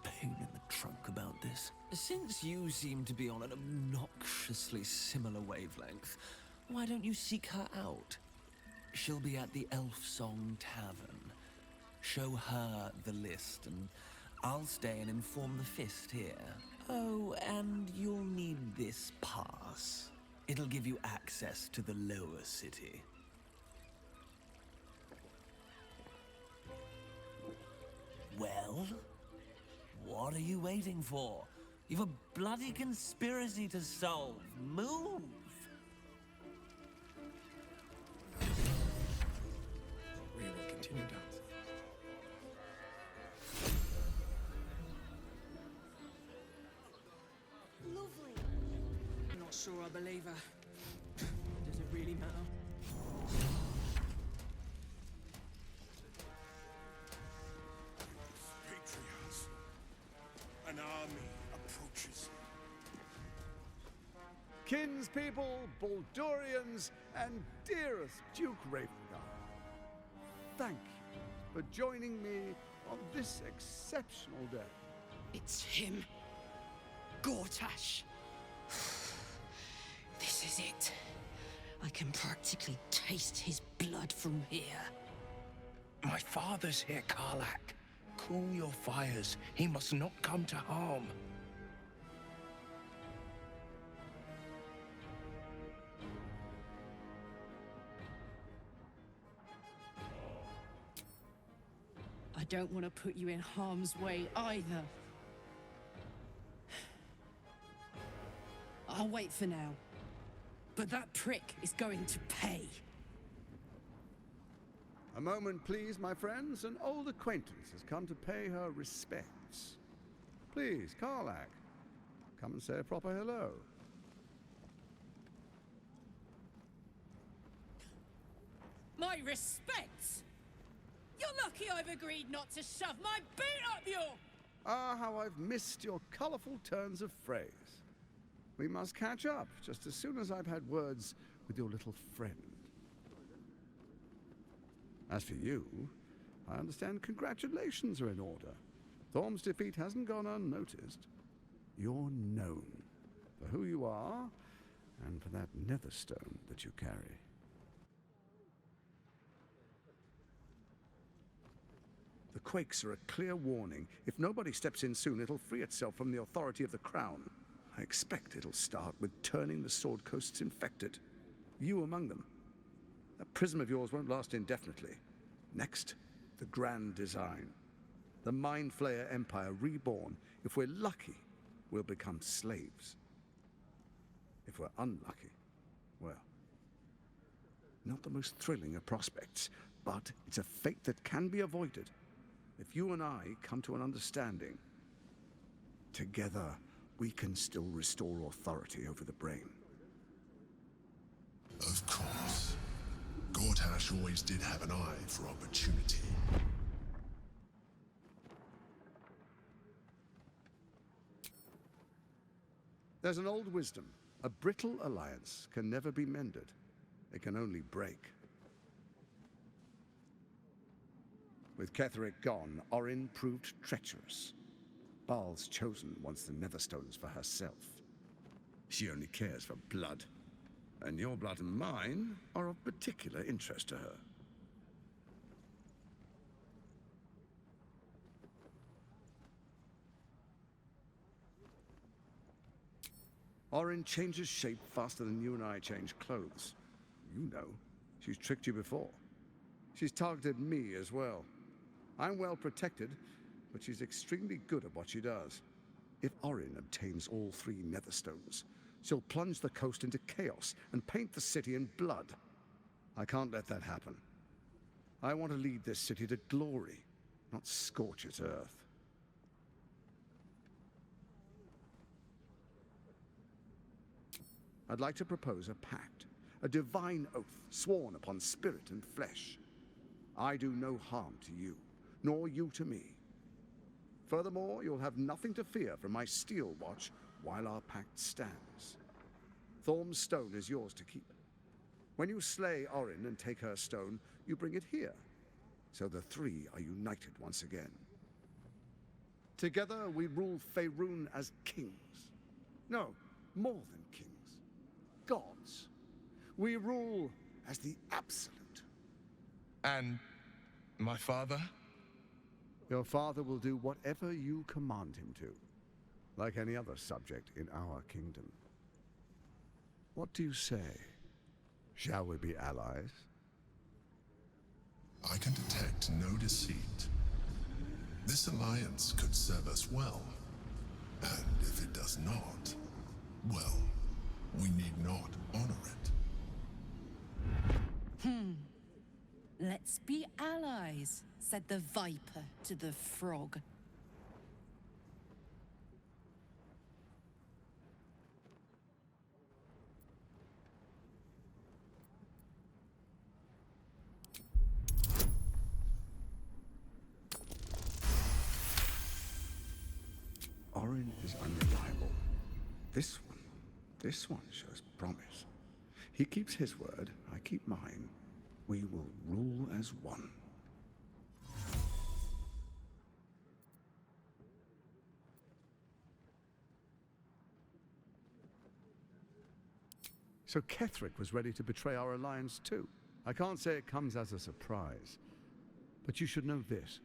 pain in the trunk about this. Since you seem to be on an obnoxiously similar wavelength, why don't you seek her out? She'll be at the Elf Song Tavern. Show her the list, and I'll stay and inform the Fist here. Oh, and you'll need this pass. It'll give you access to the lower city. Well? What are you waiting for? You've a bloody conspiracy to solve. Move! We will continue down. Lovely. I'm not sure I believe her. Does it really matter? Patriots. An army approaches. Kinspeople, Baldurians, and dearest Duke Ravengard, thank you for joining me on this exceptional day. It's him. Gortash. This is it. I can practically taste his blood from here. My father's here, Karlak. Cool your fires. He must not come to harm. I don't want to put you in harm's way either. I'll wait for now. But that prick is going to pay. A moment, please, my friends. An old acquaintance has come to pay her respects. Please, Karlak, come and say a proper hello. My respects? You're lucky I've agreed not to shove my boot up your... Ah, how I've missed your colourful turns of phrase. We must catch up just as soon as I've had words with your little friend. As for you, I understand congratulations are in order. Thorm's defeat hasn't gone unnoticed. You're known for who you are and for that netherstone that you carry. The quakes are a clear warning. If nobody steps in soon, it'll free itself from the authority of the crown. I expect it'll start with turning the Sword Coasts infected. You among them. That prism of yours won't last indefinitely. Next, the grand design. The Mind Flayer Empire reborn. If we're lucky, we'll become slaves. If we're unlucky, well, not the most thrilling of prospects, but it's a fate that can be avoided. If you and I come to an understanding, together we can still restore authority over the brain. Of course. Gortash always did have an eye for opportunity. There's an old wisdom. A brittle alliance can never be mended. It can only break. With Ketheric gone, Orin proved treacherous. Baal's chosen wants the Netherstones for herself. She only cares for blood. And your blood and mine are of particular interest to her. Orin changes shape faster than you and I change clothes. You know, she's tricked you before. She's targeted me as well. I'm well protected, but she's extremely good at what she does. If Orin obtains all 3 Netherstones, she'll plunge the coast into chaos and paint the city in blood. I can't let that happen. I want to lead this city to glory, not scorch its earth. I'd like to propose a pact, a divine oath sworn upon spirit and flesh. I do no harm to you, nor you to me. Furthermore, you'll have nothing to fear from my steel watch while our pact stands. Thorm's stone is yours to keep. When you slay Orin and take her stone, you bring it here, so the 3 are united once again. Together we rule Faerun as kings. No, more than kings. Gods. We rule as the Absolute. And my father? Your father will do whatever you command him to, like any other subject in our kingdom. What do you say? Shall we be allies? I can detect no deceit. This alliance could serve us well. And if it does not, well, we need not honor it. Let's be allies, said the viper to the frog. Orin is unreliable. This one shows promise. He keeps his word, I keep mine. We will rule as one. So Ketheric was ready to betray our alliance too. I can't say it comes as a surprise. But you should know this.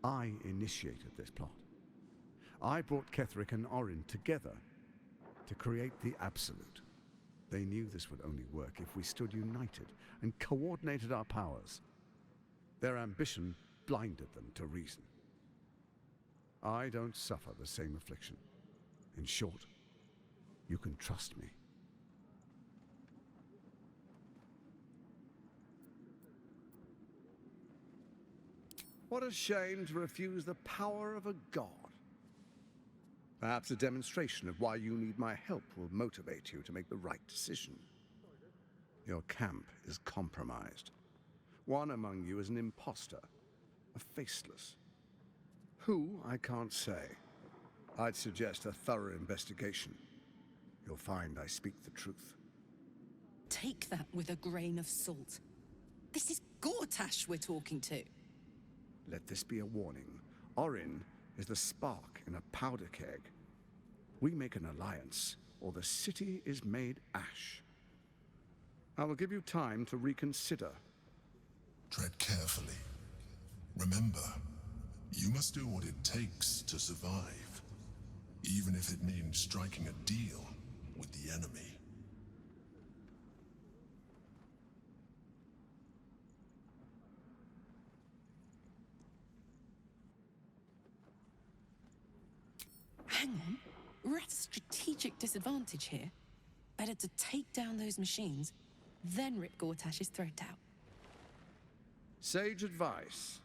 I initiated this plot. I brought Ketheric and Orin together to create the Absolute. They knew this would only work if we stood united and coordinated our powers. Their ambition blinded them to reason. I don't suffer the same affliction. In short, you can trust me. What a shame to refuse the power of a god. Perhaps a demonstration of why you need my help will motivate you to make the right decision. Your camp is compromised. One among you is an imposter, a faceless. Who, I can't say. I'd suggest a thorough investigation. You'll find I speak the truth. Take that with a grain of salt. This is Gortash we're talking to. Let this be a warning. Orin is the spark in a powder keg. We make an alliance, or the city is made ash. I will give you time to reconsider. Tread carefully. Remember, you must do what it takes to survive, even if it means striking a deal with the enemy. Hang on. We're at a strategic disadvantage here. Better to take down those machines, then rip Gortash's throat out. Sage advice.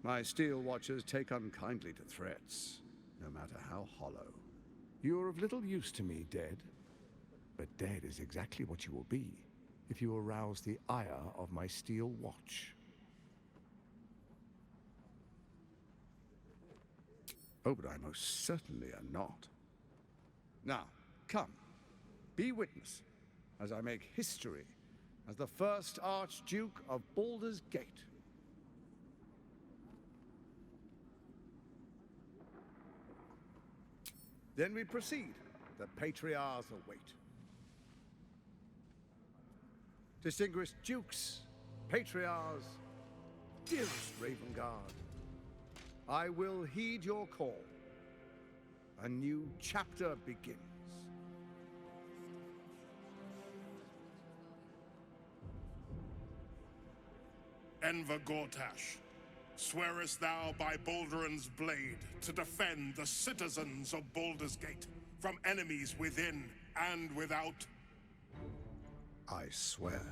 My steel watchers take unkindly to threats, no matter how hollow. You're of little use to me, dead. But dead is exactly what you will be if you arouse the ire of my steel watch. Oh, but I most certainly am not. Now, Come, be witness as I make history as the first Archduke of Baldur's Gate. Then we proceed. The patriarchs await. Distinguished dukes, patriarchs, dearest Ravengard, I will heed your call. A new chapter begins. Enver Gortash, swearest thou by Balduran's blade to defend the citizens of Baldur's Gate from enemies within and without? I swear.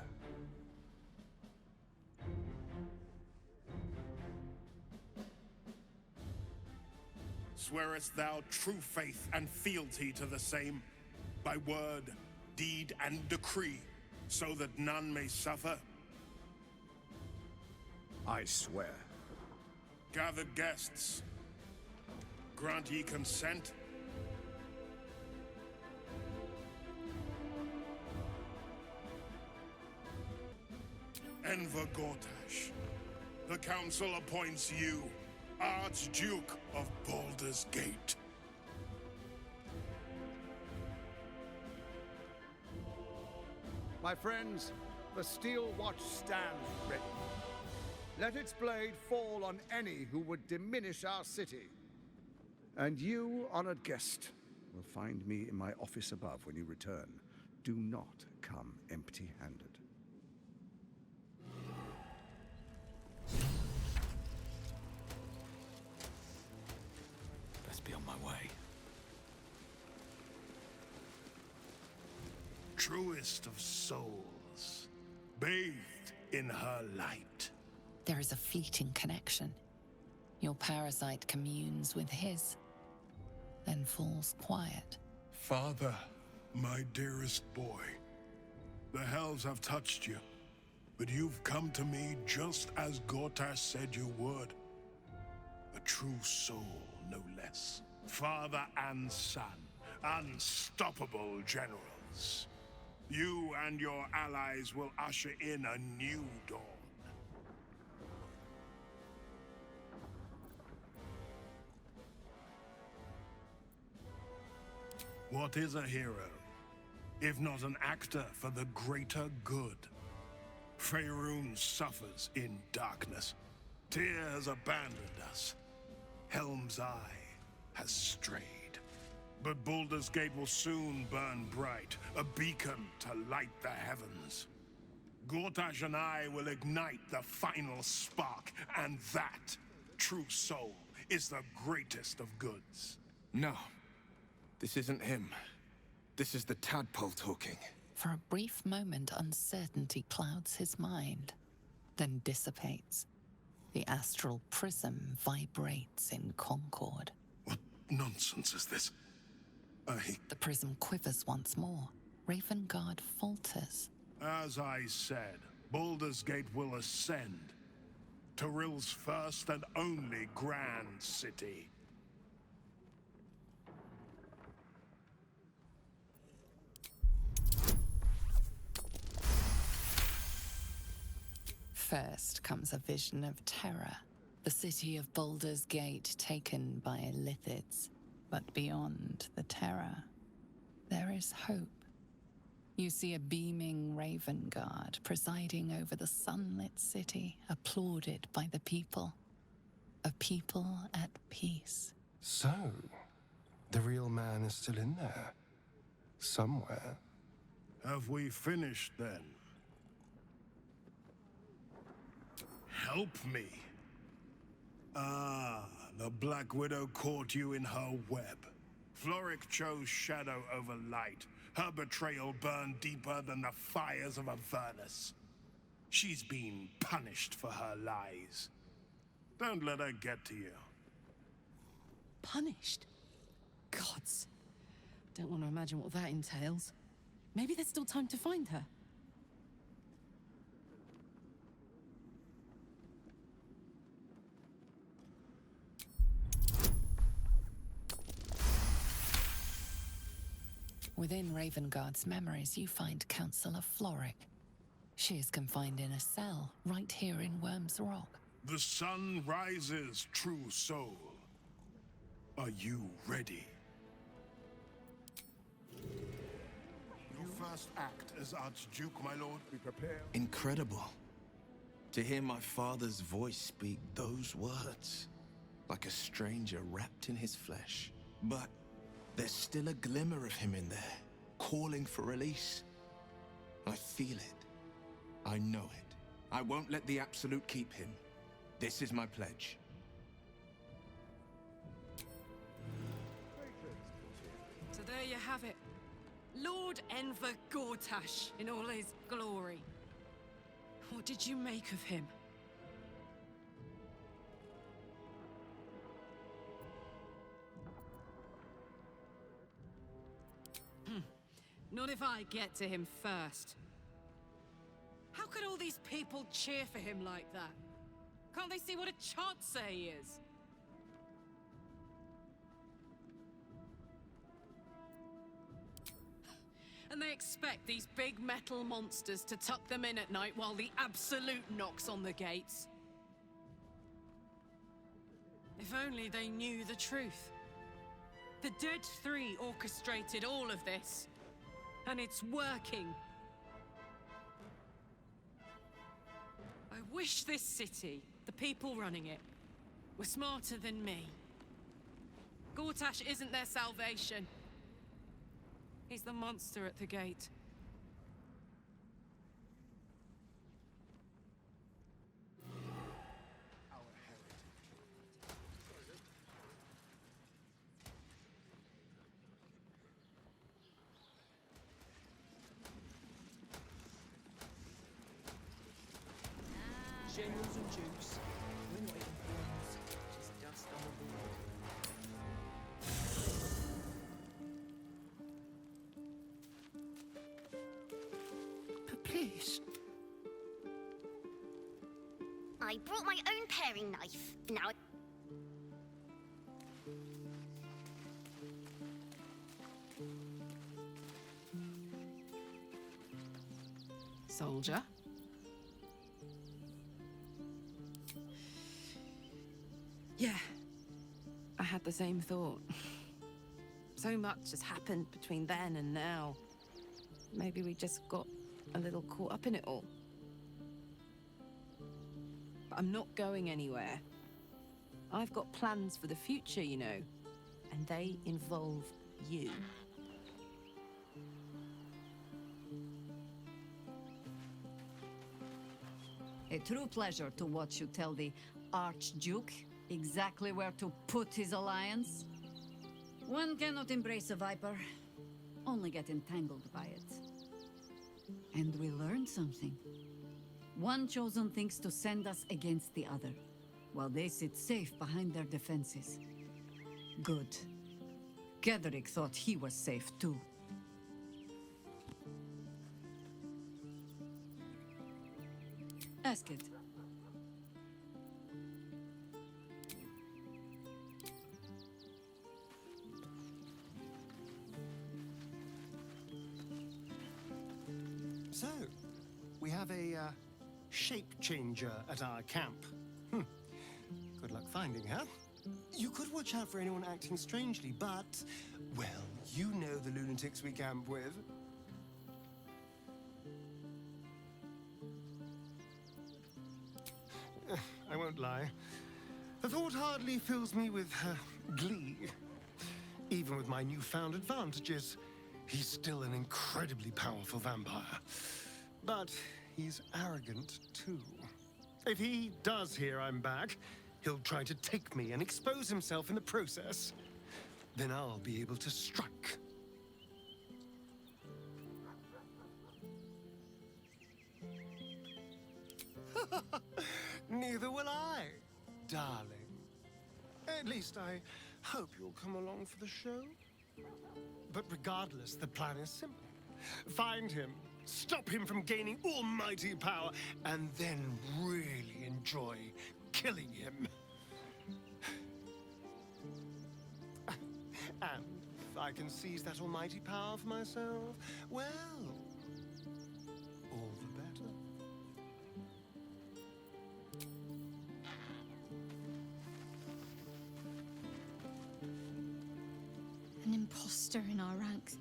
Swearest thou true faith and fealty to the same, by word, deed, and decree, so that none may suffer? I swear. Gathered guests, grant ye consent? Enver Gortash, the Council appoints you Archduke of Baldur's Gate. My friends, the Steel Watch stands ready. Let its blade fall on any who would diminish our city. And you, honored guest, will find me in my office above when you return. Do not come empty-handed. Best be on my way. Truest of souls, bathed in her light. There is a fleeting connection. Your parasite communes with his, then falls quiet. Father, my dearest boy, the hells have touched you, but you've come to me just as Gortash said you would. A true soul, no less. Father and son, unstoppable generals. You and your allies will usher in a new dawn. What is a hero, if not an actor for the greater good? Faerun suffers in darkness. Tyr has abandoned us. Helm's Eye has strayed. But Baldur's Gate will soon burn bright, a beacon to light the heavens. Gortash and I will ignite the final spark, and that, true soul, is the greatest of goods. No. This isn't him. This is the tadpole talking. For a brief moment, uncertainty clouds his mind, then dissipates. The astral prism vibrates in concord. What nonsense is this? The prism quivers once more. Ravengard falters. As I said, Baldur's Gate will ascend. Tyrill's first and only grand city. First comes a vision of terror. The city of Baldur's Gate taken by Lithids. But beyond the terror, there is hope. You see a beaming Ravengard presiding over the sunlit city, applauded by the people. A people at peace. So, the real man is still in there. Somewhere. Have we finished then? Help me. Ah, the Black Widow caught you in her web. Floric chose shadow over light. Her betrayal burned deeper than the fires of Avernus. She's been punished for her lies. Don't let her get to you. Punished? Gods. Don't want to imagine what that entails. Maybe there's still time to find her. Within Ravengard's memories, you find Councillor Floric. She is confined in a cell right here in Worm's Rock. The sun rises, true soul. Are you ready? Your first act as Archduke, my lord. Be prepared. Incredible. To hear my father's voice speak those words, like a stranger wrapped in his flesh. But there's still a glimmer of him in there, calling for release. I feel it. I know it. I won't let the Absolute keep him. This is my pledge. So there you have it. Lord Enver Gortash in all his glory. What did you make of him? Not if I get to him first. How could all these people cheer for him like that? Can't they see what a chancer he is? And they expect these big metal monsters to tuck them in at night while the Absolute knocks on the gates. If only they knew the truth. The Dead Three orchestrated all of this. And it's working. I wish this city, the people running it, were smarter than me. Gortash isn't their salvation. He's the monster at the gate. Generals and dukes. We're not eating thorns, just dust on the board. But please. I brought my own paring knife. Now. Soldier? Yeah, I had the same thought. So much has happened between then and now. Maybe we just got a little caught up in it all. But I'm not going anywhere. I've got plans for the future, you know, and they involve you. A true pleasure to watch you tell the Archduke exactly where to put his alliance. One cannot embrace a viper, only get entangled by it. And we learned something. One chosen thinks to send us against the other, while they sit safe behind their defenses. Good. Gedrick thought he was safe too. Ask it. So, we have a shape changer at our camp. Good luck finding her. You could watch out for anyone acting strangely, but, well, you know the lunatics we camp with. I won't lie. The thought hardly fills me with glee. Even with my newfound advantages, he's still an incredibly powerful vampire. But he's arrogant, too. If he does hear I'm back, he'll try to take me and expose himself in the process. Then I'll be able to strike. Neither will I, darling. At least I hope you'll come along for the show. But regardless, the plan is simple. Find him, stop him from gaining almighty power, and then really enjoy killing him. And I can seize that almighty power for myself, well, all the better. An imposter in our ranks.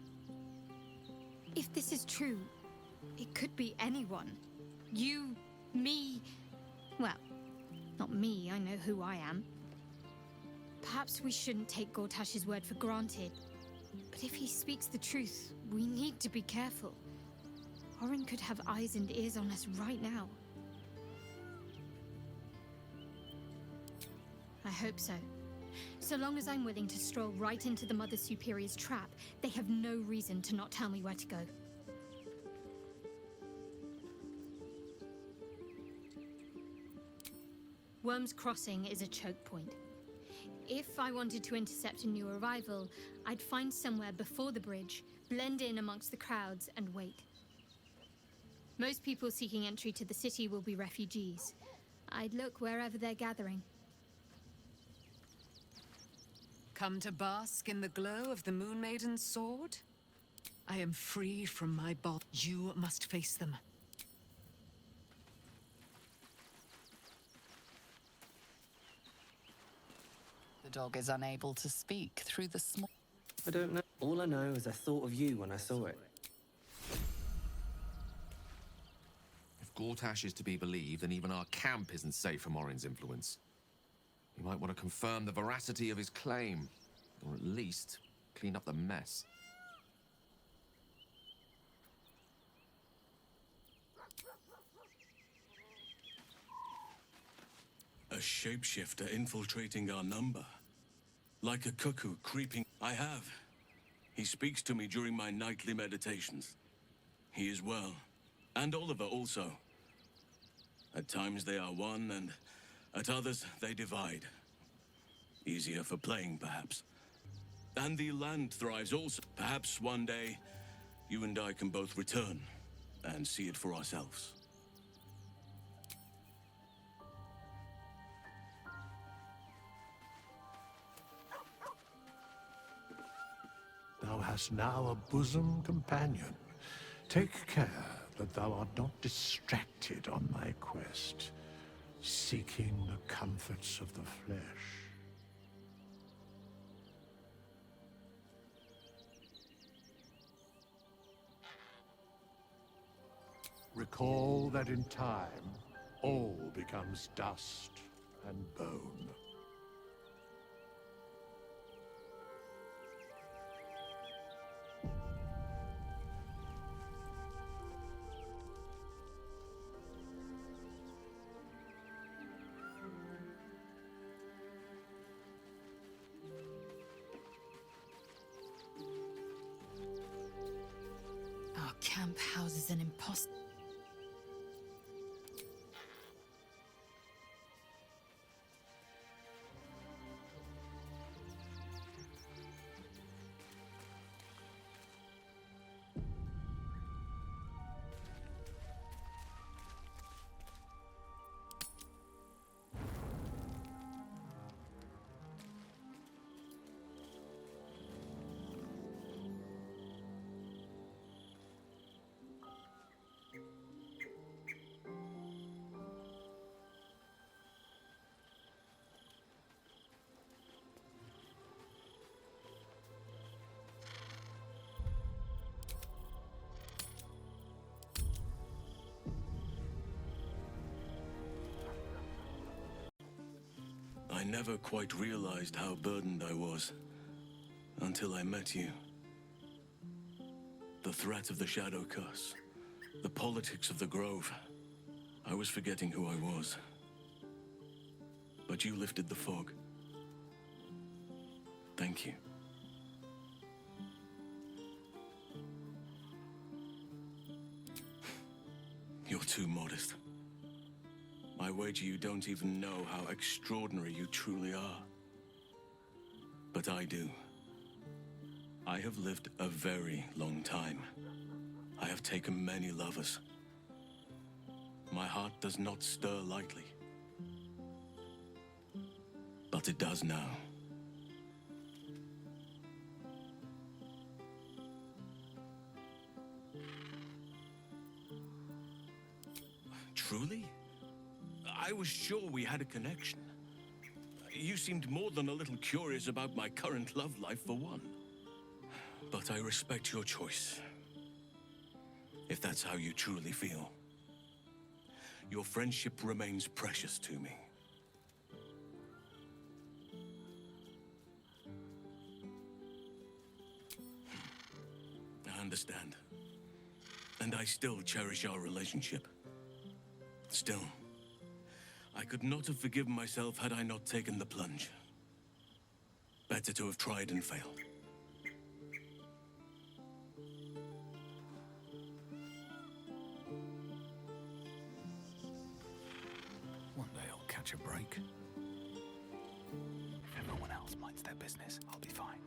If this is true, it could be anyone. You, me... Well, not me, I know who I am. Perhaps we shouldn't take Gortash's word for granted. But if he speaks the truth, we need to be careful. Orin could have eyes and ears on us right now. I hope so. So long as I'm willing to stroll right into the Mother Superior's trap, they have no reason to not tell me where to go. Worm's Crossing is a choke point. If I wanted to intercept a new arrival, I'd find somewhere before the bridge, blend in amongst the crowds, and wait. Most people seeking entry to the city will be refugees. I'd look wherever they're gathering. Come to bask in the glow of the Moon Maiden's sword? I am free from my bond. You must face them. The dog is unable to speak through the small... I don't know. All I know is I thought of you when I saw it. If Gortash is to be believed, then even our camp isn't safe from Orin's influence. You might want to confirm the veracity of his claim, or at least clean up the mess. A shapeshifter infiltrating our number. Like a cuckoo creeping. I have. He speaks to me during my nightly meditations. He is well. And Oliver also. At times they are one, and at others they divide. Easier for playing, perhaps. And the land thrives also. Perhaps one day, you and I can both return and see it for ourselves. Thou hast now a bosom companion. Take care that thou art not distracted on thy quest, seeking the comforts of the flesh. Recall that in time, all becomes dust and bone. Our camp houses an imposter. I never quite realized how burdened I was until I met you. The threat of the Shadow Curse, the politics of the Grove. I was forgetting who I was. But you lifted the fog. Thank you. You're too modest. I wager you don't even know how extraordinary you truly are. But I do. I have lived a very long time. I have taken many lovers. My heart does not stir lightly. But it does now. Truly? I was sure we had a connection. You seemed more than a little curious about my current love life, for one. But I respect your choice. If that's how you truly feel. Your friendship remains precious to me. I understand. And I still cherish our relationship. Still, I could not have forgiven myself had I not taken the plunge. Better to have tried and failed. One day I'll catch a break. If everyone else minds their business, I'll be fine.